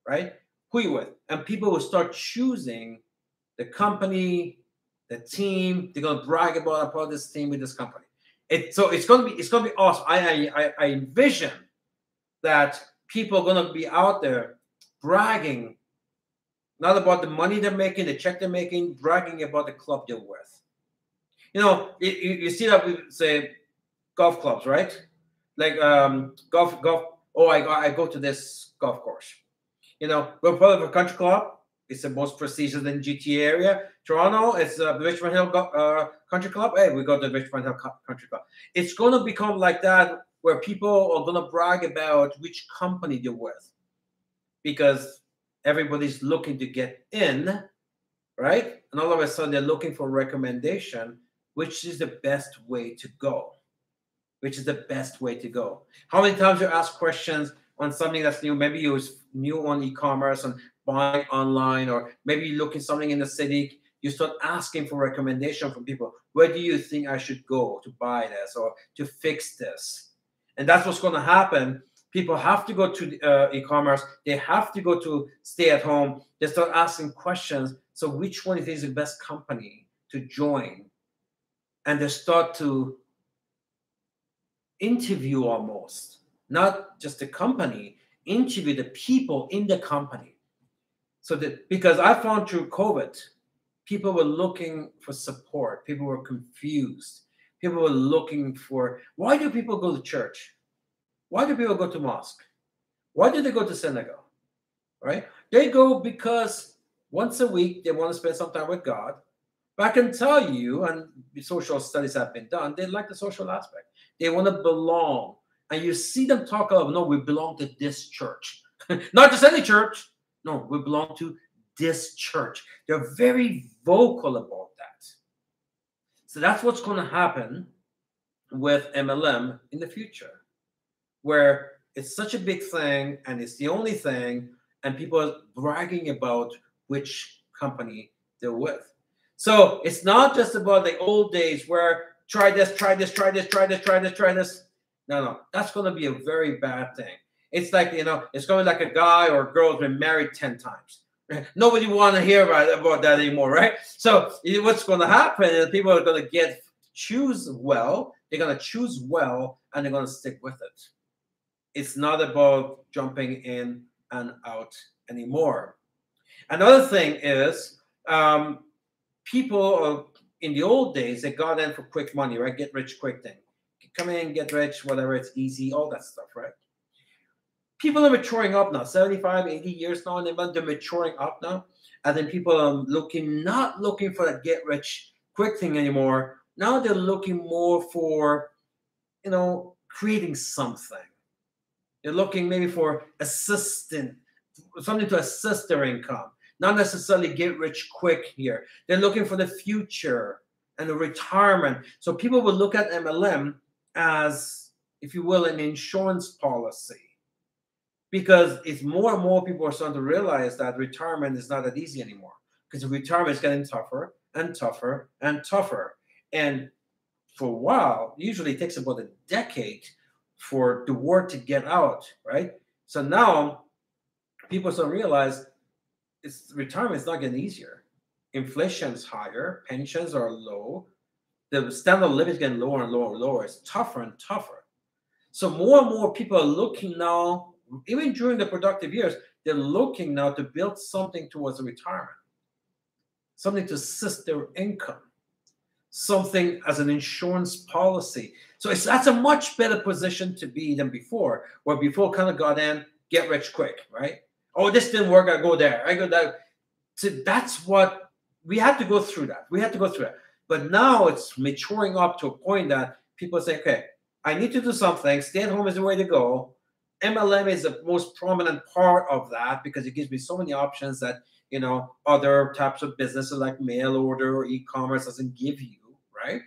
[SPEAKER 1] right? Who you with? And people will start choosing the company, the team. They're gonna brag about this team with this company. So it's gonna be awesome. I envision that people are gonna be out there bragging, not about the money they're making, the check they're making, bragging about the club they're with. You know, you see that we say golf clubs, right? Like golf. Oh, I go to this golf course. You know, we're part of a country club. It's the most prestigious in GTA area. Toronto, it's the Richmond Hill Country Club. Hey, we go to the Richmond Hill Country Club. It's going to become like that, where people are going to brag about which company they're with, because everybody's looking to get in, right? And all of a sudden, they're looking for recommendation, which is the best way to go. Which is the best way to go. How many times you ask questions on something that's new? Maybe you're new on e-commerce and buying online, or maybe you look at something in the city. You start asking for recommendation from people. Where do you think I should go to buy this or to fix this? And that's what's going to happen. People have to go to e-commerce. They have to go to stay at home. They start asking questions. So which one is the best company to join? And they start to interview, almost not just the company, interview the people in the company. So that, because I found through COVID, people were looking for support, people were confused, people were looking for, why do people go to church? Why do people go to mosque? Why do they go to synagogue? Right? They go because once a week they want to spend some time with God. But I can tell you, and social studies have been done, they like the social aspect. They want to belong. And you see them talk of, no, we belong to this church. Not just any church. No, we belong to this church. They're very vocal about that. So that's what's going to happen with MLM in the future, where it's such a big thing and it's the only thing, and people are bragging about which company they're with. So it's not just about the old days where try this, try this, try this, try this, try this, try this. No, that's going to be a very bad thing. It's like, it's going to be like a guy or a girl who's been married 10 times. Nobody want to hear about that anymore, right? So what's going to happen is people are going to choose well. They're going to choose well, and they're going to stick with it. It's not about jumping in and out anymore. Another thing is people in the old days, they got in for quick money, right? Get rich quick thing. Come in, get rich, whatever, it's easy, all that stuff, right? People are maturing up now, 75, 80 years now, and they're maturing up now. And then people are not looking for that get rich quick thing anymore. Now they're looking more for, creating something. They're looking maybe for something to assist their income, not necessarily get rich quick here. They're looking for the future and the retirement. So people will look at MLM as, if you will, an insurance policy, because it's more and more people are starting to realize that retirement is not that easy anymore, because retirement is getting tougher and tougher and tougher. And for a while, usually it takes about a decade for the word to get out, right? So now people start to realize retirement is not getting easier. Inflation is higher, pensions are low, the standard of living is getting lower and lower and lower. It's tougher and tougher. So more and more people are looking now, even during the productive years, they're looking now to build something towards a retirement, something to assist their income, something as an insurance policy. So that's a much better position to be than before, where before kind of got in, get rich quick, right? Oh, this didn't work, I go there, I go there. So that's what we had to go through that. We had to go through that. But now it's maturing up to a point that people say, okay, I need to do something. Stay at home is the way to go. MLM is the most prominent part of that, because it gives me so many options that, other types of businesses like mail order or e-commerce doesn't give you, right?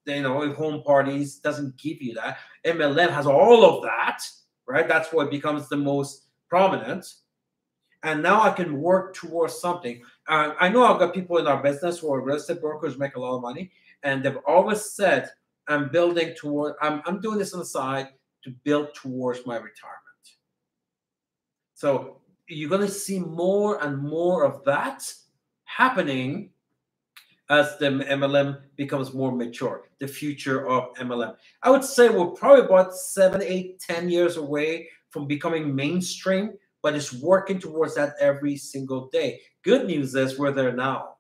[SPEAKER 1] Home parties doesn't give you that. MLM has all of that, right? That's what becomes the most prominent. And now I can work towards something. I know I've got people in our business who are real estate brokers, make a lot of money, and they've always said, I'm doing this on the side to build towards my retirement. So you're going to see more and more of that happening as the MLM becomes more mature, the future of MLM. I would say we're probably about 7, 8, 10 years away from becoming mainstream, but it's working towards that every single day. Good news is we're there now,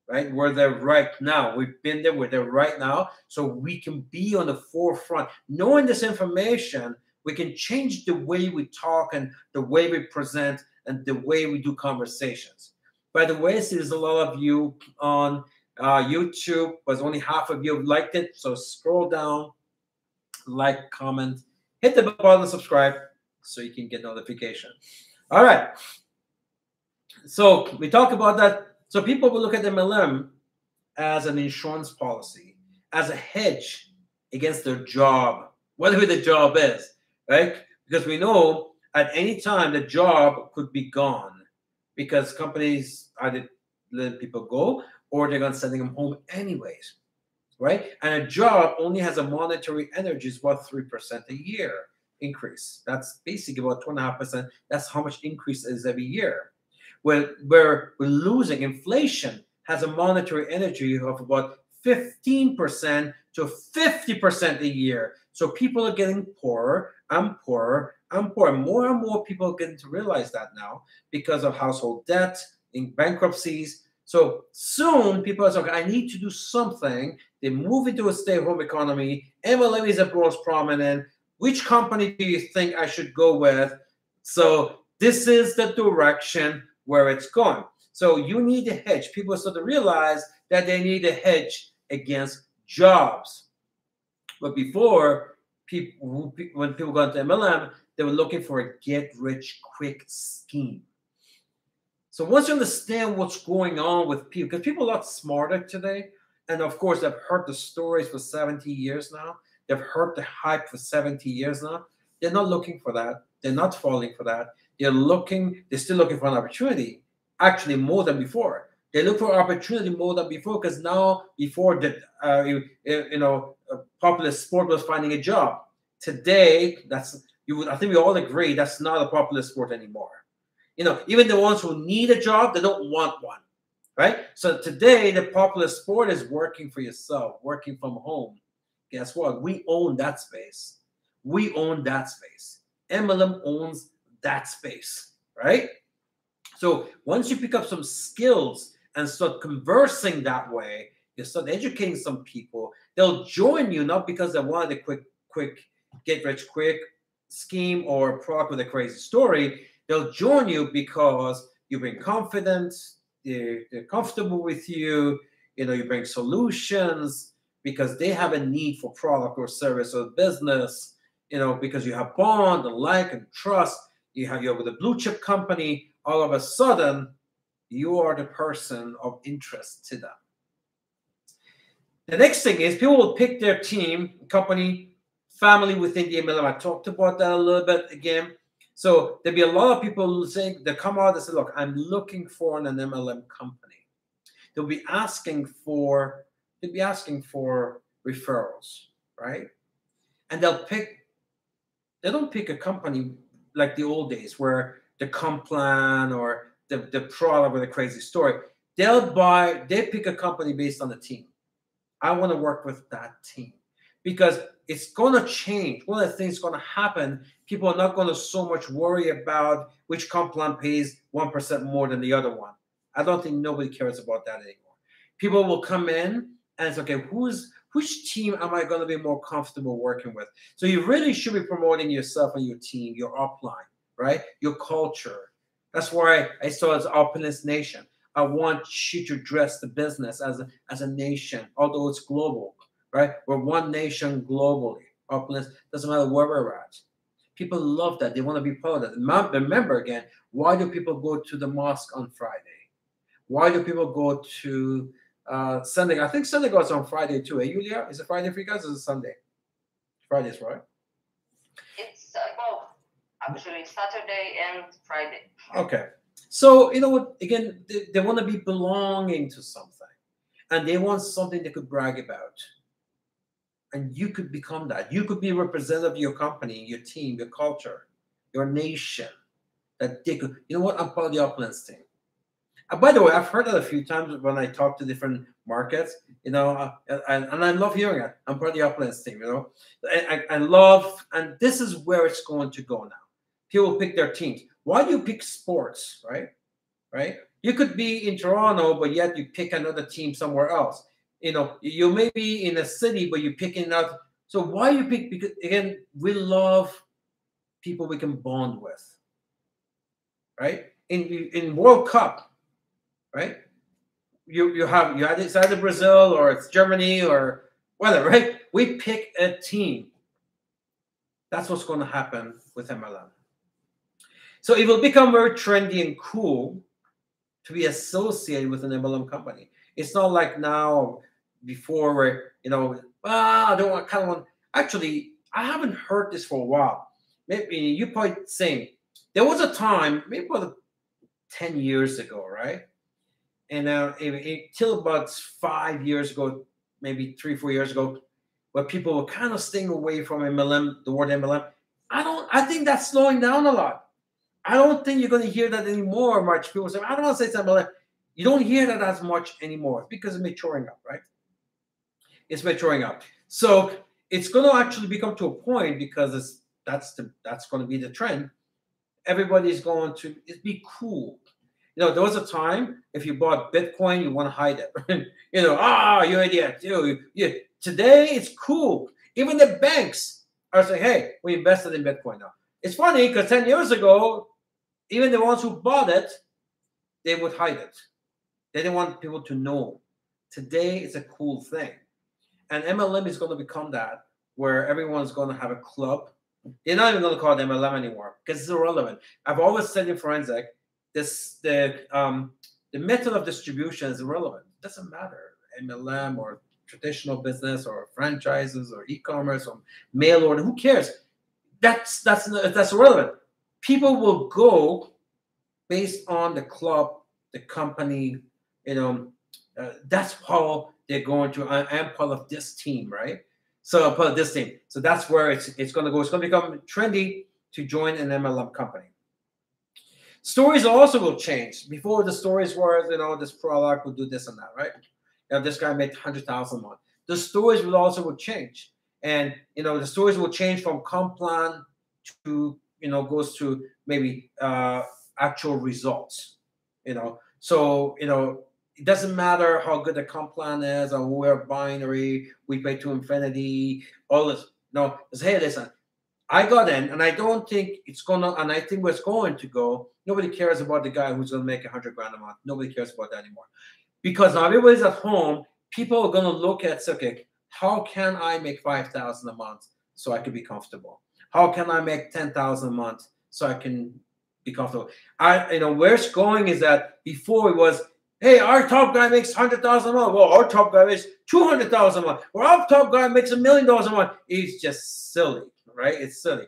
[SPEAKER 1] right? We're there right now. We've been there, we're there right now. So we can be on the forefront. Knowing this information, we can change the way we talk and the way we present and the way we do conversations. By the way, there's a lot of you on YouTube, but only half of you have liked it. So scroll down, like, comment, hit the bell button, and subscribe so you can get notification. All right. So we talk about that. So people will look at MLM as an insurance policy, as a hedge against their job, whatever the job is, right? Because we know at any time the job could be gone, because companies either let people go or they're going to send them home anyways, right? And a job only has a monetary energy is about 3% a year increase. That's basically about 2.5%. That's how much increase is every year. Where we're losing, inflation has a monetary energy of about 15% to 50% a year. So people are getting poorer and poorer and poorer. More and more people are getting to realize that now because of household debt, in bankruptcies. So soon people are saying, I need to do something. They move into a stay-at-home economy. MLM is the most prominent. Which company do you think I should go with? So this is the direction where it's going. So you need a hedge. People start to realize that they need a hedge against jobs. But before, when people got into MLM, they were looking for a get-rich-quick scheme. So once you understand what's going on with people, because people are a lot smarter today, and of course, they've heard the stories for 70 years now. They've heard the hype for 70 years now. They're not looking for that. They're not falling for that. They're still looking for an opportunity, actually more than before. They look for opportunity more than before, because now, before the popular sport was finding a job. Today, I think we all agree that's not a popular sport anymore. Even the ones who need a job, they don't want one, right? So today, the popular sport is working for yourself, working from home. Guess what? We own that space. We own that space. MLM owns that space, right? So once you pick up some skills and start conversing that way, you start educating some people, they'll join you, not because they wanted a quick get-rich-quick scheme or a product with a crazy story. They'll join you because you bring confidence, they're comfortable with you, you bring solutions, because they have a need for product or service or business, because you have bond and like and trust, you're with a blue chip company, all of a sudden, you are the person of interest to them. The next thing is people will pick their team, company, family within the MLM. I talked about that a little bit again. So there'll be a lot of people saying, they come out and say, look, I'm looking for an MLM company. They'll be asking for referrals, right? And they don't pick a company like the old days where the comp plan or the product with a crazy story. They pick a company based on the team. I want to work with that team because it's going to change. One of the things going to happen, people are not going to so much worry about which comp plan pays 1% more than the other one. I don't think nobody cares about that anymore. People will come in and it's okay, which team am I going to be more comfortable working with? So you really should be promoting yourself and your team, your upline, right? Your culture. That's why I saw as Opulence Nation. I want you to dress the business as a nation, although it's global, right? We're one nation globally. Opulence, doesn't matter where we're at. People love that. They want to be part of that. Remember again, why do people go to the mosque on Friday? Why do people go to Sunday? I think Sunday goes on Friday too. Hey, Yulia, is it Friday for you guys or is it Sunday? Fridays, right?
[SPEAKER 2] It's actually Saturday and Friday.
[SPEAKER 1] Okay. So, you know what? Again, they want to be belonging to something. And they want something they could brag about. And you could become that. You could be a representative of your company, your team, your culture, your nation. That they could, you know what? I'm part of the Uplands team. By the way, I've heard that a few times when I talk to different markets, and I love hearing it. I'm part of the Uplands team, I love, and this is where it's going to go now. People pick their teams. Why do you pick sports, right? You could be in Toronto, but yet you pick another team somewhere else. You may be in a city, but you're picking out. So why you pick? Because again, we love people we can bond with, right? In World Cup, right? It's either Brazil or it's Germany or whatever, right? We pick a team. That's what's going to happen with MLM. So it will become very trendy and cool to be associated with an MLM company. It's not like now, before where, I don't want, actually, I haven't heard this for a while. Maybe you probably saying, there was a time, maybe about 10 years ago, right? And till about 5 years ago, maybe 3-4 years ago, where people were kind of staying away from MLM, the word MLM. I think that's slowing down a lot. I don't think you're going to hear that anymore much. People say, I don't want to say something like that. You don't hear that as much anymore because it's maturing up, right? It's maturing up. So it's going to actually become to a point because that's going to be the trend. Everybody's going to be cool. There was a time if you bought Bitcoin, you want to hide it. You idiot. Today it's cool. Even the banks are saying, hey, we invested in Bitcoin now. It's funny because 10 years ago, even the ones who bought it, they would hide it. They didn't want people to know. Today, it's a cool thing. And MLM is going to become that, where everyone's going to have a club. You're not even going to call it MLM anymore because it's irrelevant. I've always said in forensic, the method of distribution is irrelevant. It doesn't matter, MLM or traditional business or franchises or e-commerce or mail order. Who cares? That's irrelevant. People will go based on the club, the company. That's how they're going to. I'm part of this team, right? So I'm part of this team. So that's where it's going to go. It's going to become trendy to join an MLM company. Stories also will change. Before, the stories were, this product will do this and that, right? This guy made 100,000 a month. The stories will change, and the stories will change from comp plan to goes to maybe actual results. So it doesn't matter how good the comp plan is, or we're binary, we pay to infinity, all this. No, hey, listen, I got in, and I don't think it's gonna, and I think where it's going to go, nobody cares about the guy who's gonna make 100 grand a month. Nobody cares about that anymore. Because now everybody's at home, people are gonna look at, okay, how can I make 5,000 a month so I can be comfortable? How can I make 10,000 a month so I can be comfortable? Where it's going is that before it was, hey, our top guy makes 100,000 a month. Well, our top guy makes 200,000 a month. Well, our top guy makes $1 million a month. It's just silly, right? It's silly.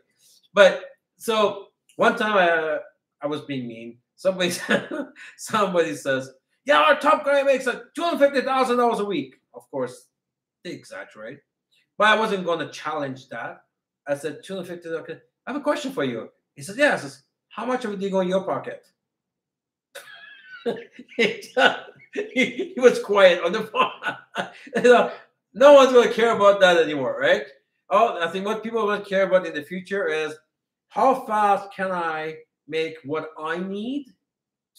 [SPEAKER 1] But so one time I was being mean. Somebody says, yeah, our top guy makes $250,000 a week. Of course, they exaggerate. But I wasn't going to challenge that. I said, 250. Okay, I have a question for you. He said, yeah. I says, how much of it do you go in your pocket? he was quiet on the phone. No one's going to care about that anymore, right? I think what people will care about in the future is how fast can I make what I need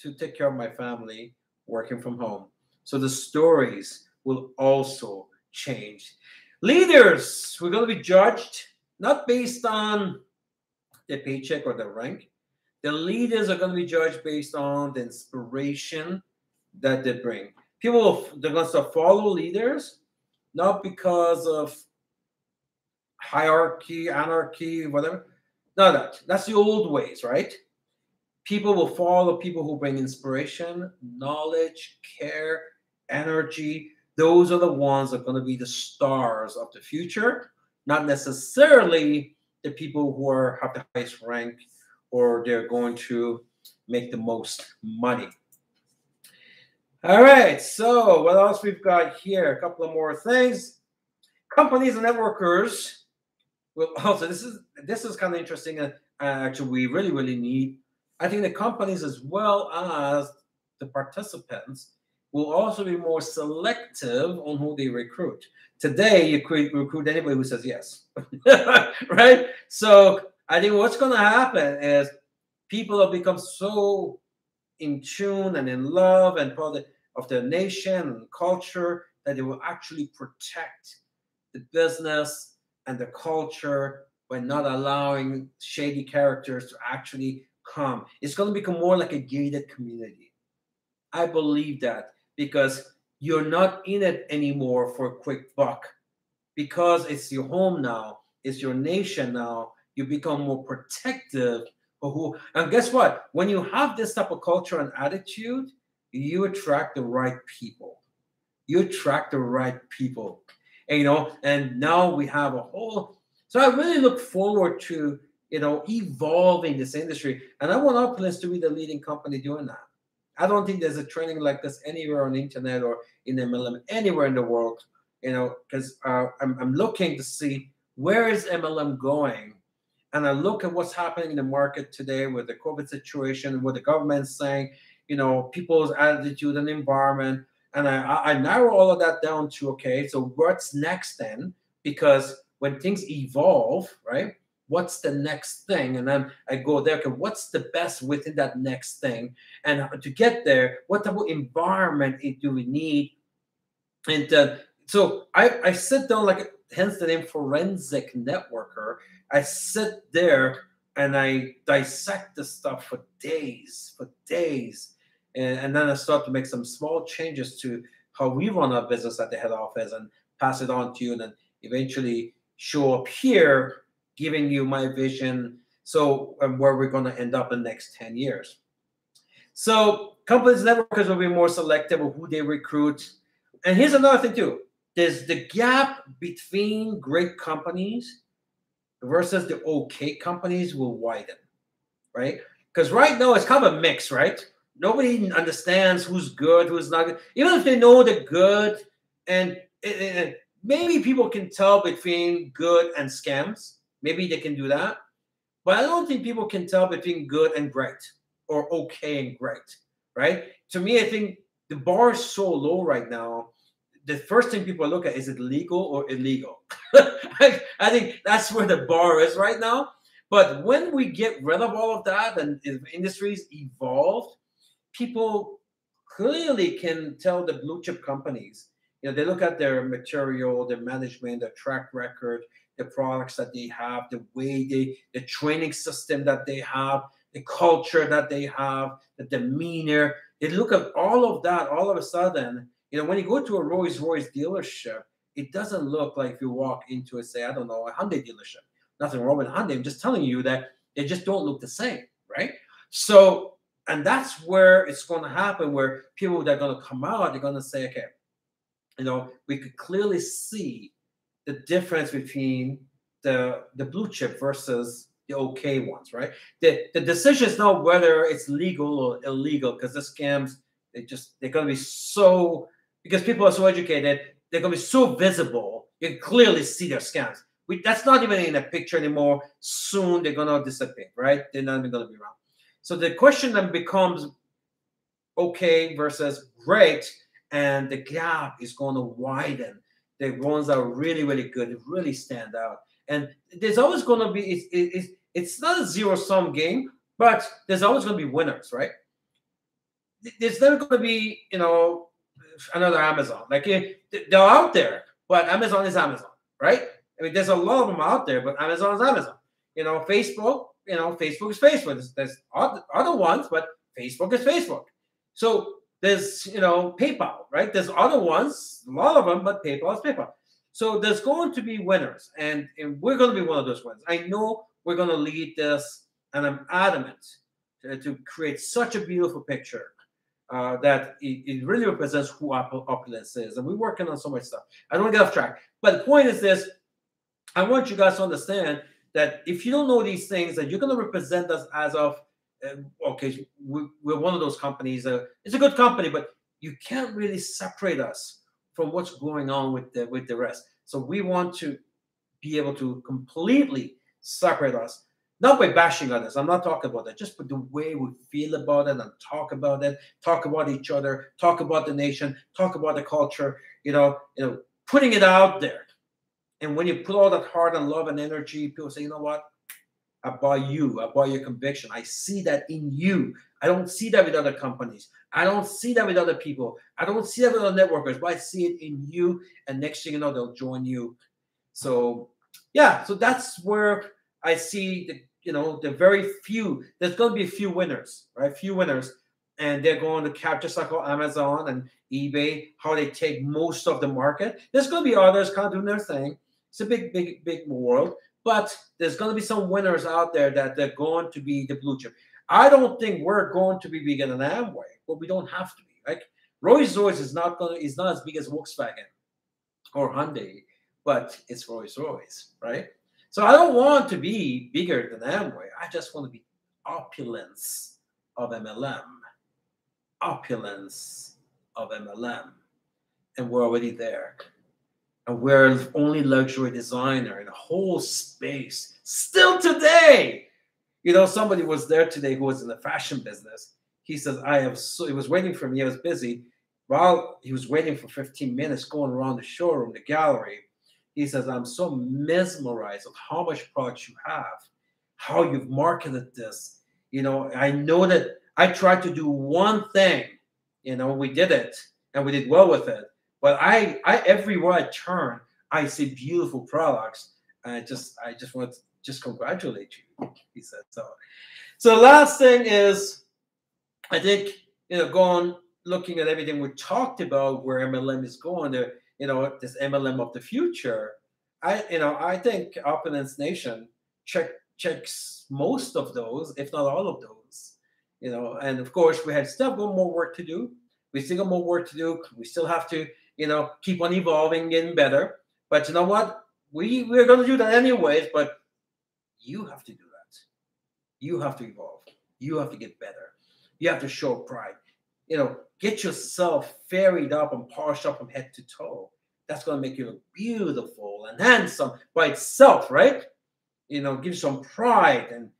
[SPEAKER 1] to take care of my family working from home. So the stories will also change. Leaders, we're going to be judged not based on the paycheck or the rank. The leaders are going to be judged based on the inspiration that they bring. They're going to follow leaders, not because of hierarchy, anarchy, whatever. No, that's the old ways, right? People will follow people who bring inspiration, knowledge, care, energy. Those are the ones that are going to be the stars of the future, not necessarily the people who have the highest rank or they're going to make the most money. All right, so what else we've got here? A couple of more things. Companies and networkers will also, this is kind of interesting, and actually we really, really need, I think the companies as well as the participants will also be more selective on who they recruit. Today, you could recruit anybody who says yes, right? So I think what's going to happen is people have become so in tune and in love and part of their nation and culture that they will actually protect the business and the culture by not allowing shady characters to actually come. It's going to become more like a gated community. I believe that because you're not in it anymore for a quick buck. Because it's your home now, it's your nation now, you become more protective of who. And guess what? When you have this type of culture and attitude, you attract the right people. You attract the right people. And, and now we have a whole. So I really look forward to, evolving this industry. And I want Opulence to be the leading company doing that. I don't think there's a training like this anywhere on the internet or in MLM, anywhere in the world, because I'm looking to see where is MLM going. And I look at what's happening in the market today with the COVID situation, what the government's saying, people's attitude and environment. And I narrow all of that down to, okay, so what's next then? Because when things evolve, right, what's the next thing? And then I go there, okay, what's the best within that next thing? And to get there, what type of environment do we need? And so I sit down, like, hence the name Forensic Networker. I sit there and I dissect the stuff for days. And then I start to make some small changes to how we run our business at the head office and pass it on to you, and then eventually show up here giving you my vision, so where we're going to end up in the next 10 years. So companies, networkers will be more selective of who they recruit. And here's another thing too. There's the gap between great companies versus the okay companies will widen, right? Because right now it's kind of a mix, right? Nobody understands who's good, who's not good. Even if they know they're good, and maybe people can tell between good and scams. Maybe they can do that. But I don't think people can tell between good and great, or okay and great, right? To me, I think the bar is so low right now. The first thing people look at is it legal or illegal. I think that's where the bar is right now. But when we get rid of all of that and industries evolve, people clearly can tell the blue chip companies. You know, they look at their material, their management, their track record, the products that they have, the way the training system that they have, the culture that they have, the demeanor. They look at all of that. All of a sudden, you know, when you go to a Rolls-Royce dealership, it doesn't look like you walk into, say, I don't know, a Hyundai dealership. Nothing wrong with Hyundai. I'm just telling you that they just don't look the same, right? So, and that's where it's going to happen, where people that are going to come out, they're going to say, okay, you know, we could clearly see the difference between the blue chip versus the okay ones, right? The decision is not whether it's legal or illegal, because the scams, they're going to be so, because people are so educated, they're going to be so visible, you can clearly see their scams. That's not even in a picture anymore. Soon they're going to dissipate, right? They're not even going to be around. So the question then becomes okay versus great, and the gap is going to widen. The ones that are really, really good, really stand out. And there's always going to be, it's not a zero-sum game, but there's always going to be winners, right? There's never going to be, you know, another Amazon. Like, they're out there, but Amazon is Amazon, right? I mean, there's a lot of them out there, but Amazon is Amazon. You know, Facebook, you know, Facebook is Facebook. There's other ones, but Facebook is Facebook. So there's, you know, PayPal, right? There's other ones, a lot of them, but PayPal is PayPal. So there's going to be winners, and we're going to be one of those winners. I know we're going to lead this, and I'm adamant to create such a beautiful picture that it really represents who Opulence is. And we're working on so much stuff. I don't want to get off track. But the point is this. I want you guys to understand that if you don't know these things, that you're going to represent us as of, okay, we're one of those companies. It's a good company, but you can't really separate us from what's going on with the rest. So we want to be able to completely separate us, not by bashing others. I'm not talking about that. Just by the way we feel about it and talk about it, talk about each other, talk about the nation, talk about the culture. You know, putting it out there. And when you put all that heart and love and energy, people say, you know what? I buy you. I buy your conviction. I see that in you. I don't see that with other companies. I don't see that with other people. I don't see that with other networkers, but I see it in you. And next thing you know, they'll join you. So, yeah. So that's where I see the very few. There's going to be a few winners, right? Few winners, and they're going to capture, just like Amazon and eBay, how they take most of the market. There's going to be others kind of doing their thing. It's a big world, but there's going to be some winners out there that they're going to be the blue chip. I don't think we're going to be bigger than Amway, but we don't have to be. Like Rolls-Royce is not as big as Volkswagen or Hyundai, but it's Rolls-Royce, right? So I don't want to be bigger than Amway. I just want to be opulence of MLM, opulence of MLM, and we're already there. And we're the only luxury designer in the whole space. Still today, you know, somebody was there today who was in the fashion business. He says, he was waiting for me. I was busy. While he was waiting for 15 minutes going around the showroom, the gallery, he says, I'm so mesmerized of how much product you have, how you've marketed this. You know, I know that I tried to do one thing. You know, we did it, and we did well with it. But I everywhere I turn, I see beautiful products. And I just want to just congratulate you, he said. So the last thing is, I think, you know, going looking at everything we talked about, where MLM is going, this MLM of the future, I think Opulence Nation checks most of those, if not all of those. And of course we have still got more work to do. We still got more work to do. We still have to, keep on evolving, getting better. But you know what? We're going to do that anyways. But you have to do that. You have to evolve. You have to get better. You have to show pride. Get yourself ferried up and polished up from head to toe. That's going to make you look beautiful and handsome by itself, right? Give you some pride. And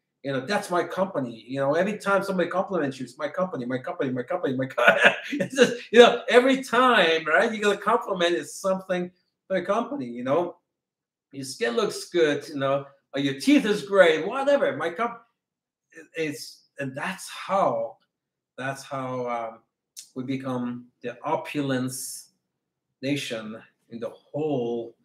[SPEAKER 1] that's my company. Every time somebody compliments you, it's my company, my company, my company, my company. It's just, every time, right? You get a compliment, is something for the company. Your skin looks good, or your teeth is great, whatever. My company and that's how we become the Opulence Nation in the whole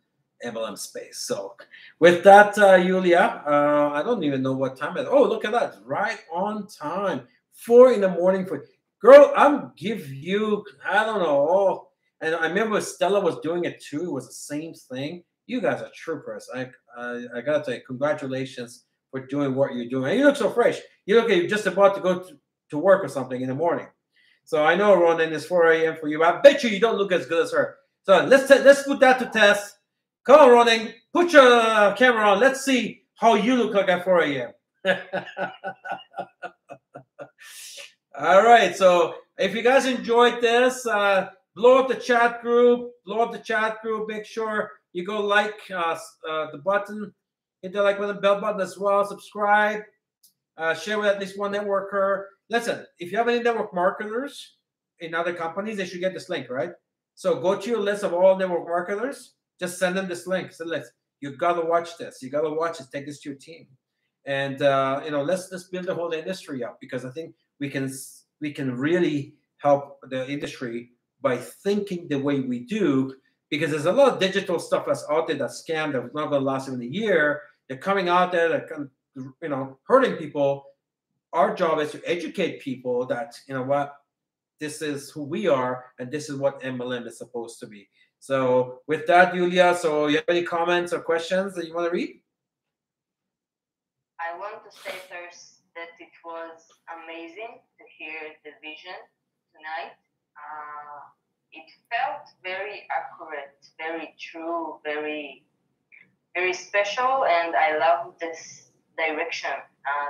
[SPEAKER 1] MLM space. So with that, Yulia, I don't even know what time it is. Oh, look at that. Right on time. 4 in the morning for girl. I'm give you, I don't know. Oh, and I remember Stella was doing it too. It was the same thing. You guys are troopers. I gotta say, congratulations for doing what you're doing. And you look so fresh. You look like you're just about to go to work or something in the morning. So I know, Ronan, it's 4 a.m. for you. I bet you don't look as good as her. So let's put that to test. Come on, Ronan. Put your camera on. Let's see how you look like at 4 a.m. All right. So if you guys enjoyed this, blow up the chat group. Blow up the chat group. Make sure you go like the button. Hit the like button, bell button as well. Subscribe. Share with at least one networker. Listen, if you have any network marketers in other companies, they should get this link, right? So go to your list of all network marketers. Just send them this link. Say, listen, you gotta watch this. You gotta watch this. Take this to your team, and let's build the whole industry up, because I think we can really help the industry by thinking the way we do. Because there's a lot of digital stuff that's out there that's scam that's not gonna last even a year. They're coming out there, they're hurting people. Our job is to educate people that this is who we are, and this is what MLM is supposed to be. So with that, Yulia, so you have any comments or questions that you want to read?
[SPEAKER 2] I want to say first that it was amazing to hear the vision tonight. It felt very accurate, very true, very, very special, and I love this direction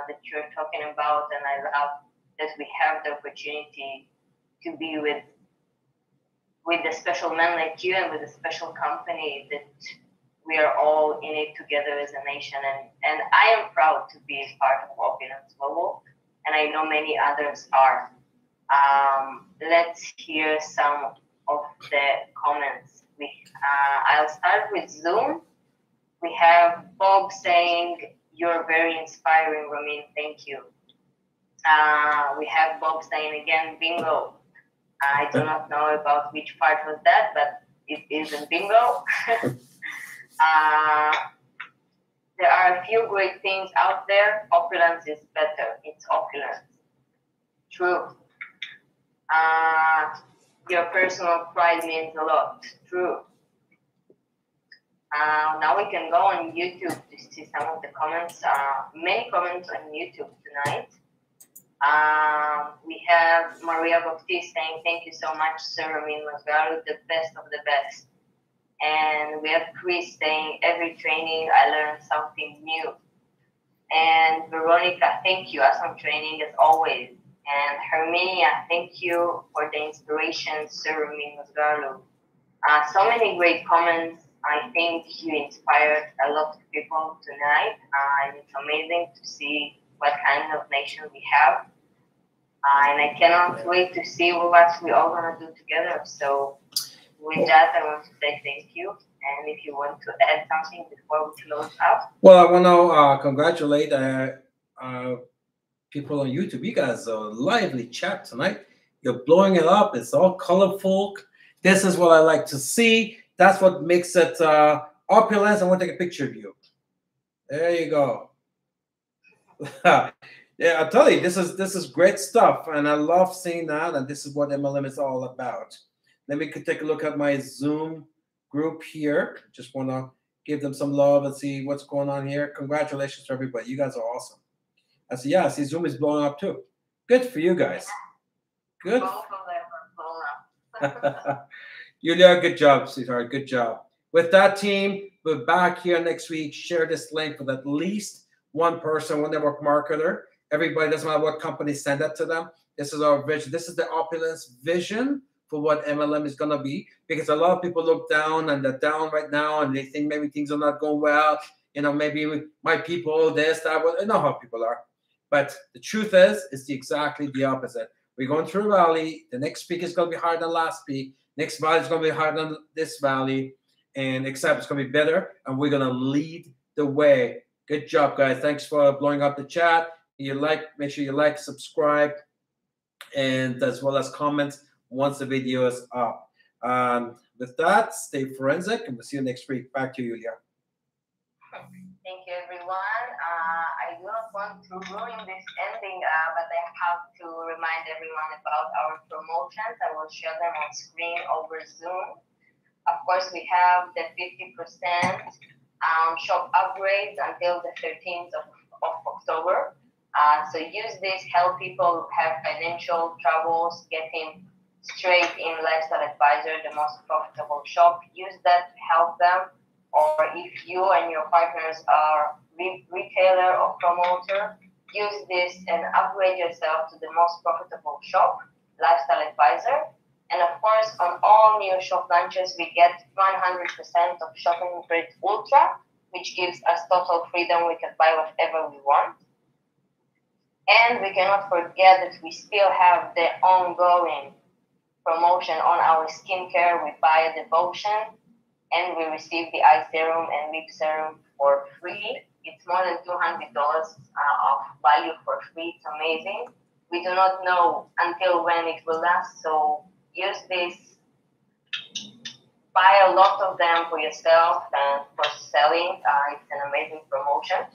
[SPEAKER 2] that you're talking about, and I love that we have the opportunity to be with a special man like you, and with a special company that we are all in it together as a nation. And I am proud to be part of Opulence Global, and I know many others are. Let's hear some of the comments. I'll start with Zoom. We have Bob saying, "You're very inspiring, Ramin. Thank you." We have Bob saying again, "Bingo." I do not know about which part was that, but it is in bingo. There are a few great things out there. Opulence is better. It's opulence. True. Your personal pride means a lot. True. Now we can go on YouTube to see some of the comments. Many comments on YouTube tonight. We have Maria Baptiste saying, "Thank you so much, Sir Ramin Masgaru, the best of the best." And we have Chris saying, "Every training I learn something new." And Veronica, "Thank you, awesome training as always." And Herminia, "Thank you for the inspiration, Sir Ramin Masgaru." So many great comments. I think you inspired a lot of people tonight, and it's amazing to see what kind of nation we have. And I cannot wait to see what we're all going to do together. So with that, I want to say thank you. And if you want to add something before we close up.
[SPEAKER 1] Well, I want to congratulate people on YouTube. You guys are lively chat tonight. You're blowing it up. It's all colorful. This is what I like to see. That's what makes it opulence. I want to take a picture of you. There you go. Yeah, I tell you, this is great stuff, and I love seeing that. And this is what MLM is all about. Let me take a look at my Zoom group here. Just want to give them some love and see what's going on here. Congratulations to everybody. You guys are awesome. I said, yeah, I see Zoom is blowing up too. Good for you guys. Good.
[SPEAKER 2] Both of them are blown up.
[SPEAKER 1] Yulia, good job, sweetheart. Good job. With that, team, we're back here next week. Share this link with at least one person, one network marketer. Everybody, doesn't matter what company, send that to them. This is our vision. This is the opulence vision for what MLM is going to be, because a lot of people look down and they're down right now and they think maybe things are not going well. You know, maybe my people, this, that. Well, I know how people are. But the truth is, it's exactly the opposite. We're going through a valley. The next peak is going to be harder than last peak. Next valley is going to be harder than this valley. And except it's going to be better. And we're going to lead the way. Good job, guys. Thanks for blowing up the chat. Make sure you like, subscribe, and as well as comments once the video is up. With that, stay forensic, and we'll see you next week. Back to you, Yulia.
[SPEAKER 2] Thank you, everyone. I do not want to ruin this ending, but I have to remind everyone about our promotions. I will share them on screen over Zoom. Of course, we have the 50% shop upgrades until the 13th of October. So use this, help people who have financial troubles, getting straight in Lifestyle Advisor, the most profitable shop. Use that to help them. Or if you and your partners are retailer or promoter, use this and upgrade yourself to the most profitable shop, Lifestyle Advisor. And of course, on all new shop launches, we get 100% of Shopping Grid Ultra, which gives us total freedom. We can buy whatever we want. And we cannot forget that we still have the ongoing promotion on our skincare. We buy a devotion and we receive the eye serum and lip serum for free. It's more than $200 of value for free. It's amazing. We do not know until when it will last, so use this. Buy a lot of them for yourself and for selling. It's an amazing promotion.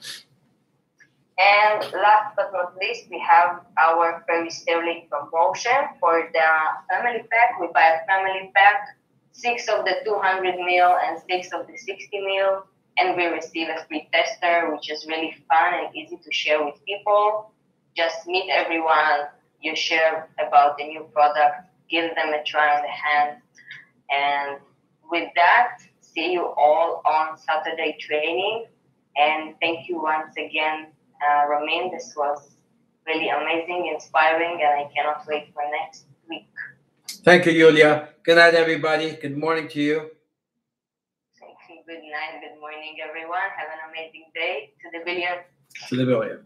[SPEAKER 2] And last but not least, we have our very sterling promotion for the family pack. We buy a family pack, 6 of the 200 ml and 6 of the 60 ml, and we receive a free tester, which is really fun and easy to share with people. Just meet everyone, you share about the new product, give them a try on the hand. And with that, see you all on Saturday training. And thank you once again, Ramin. This was really amazing, inspiring, and I cannot wait for next week.
[SPEAKER 1] Thank you, Yulia. Good night, everybody. Good morning to you.
[SPEAKER 2] Thank you. Good night, good morning, everyone. Have an amazing day. To the billion.
[SPEAKER 1] To the billion.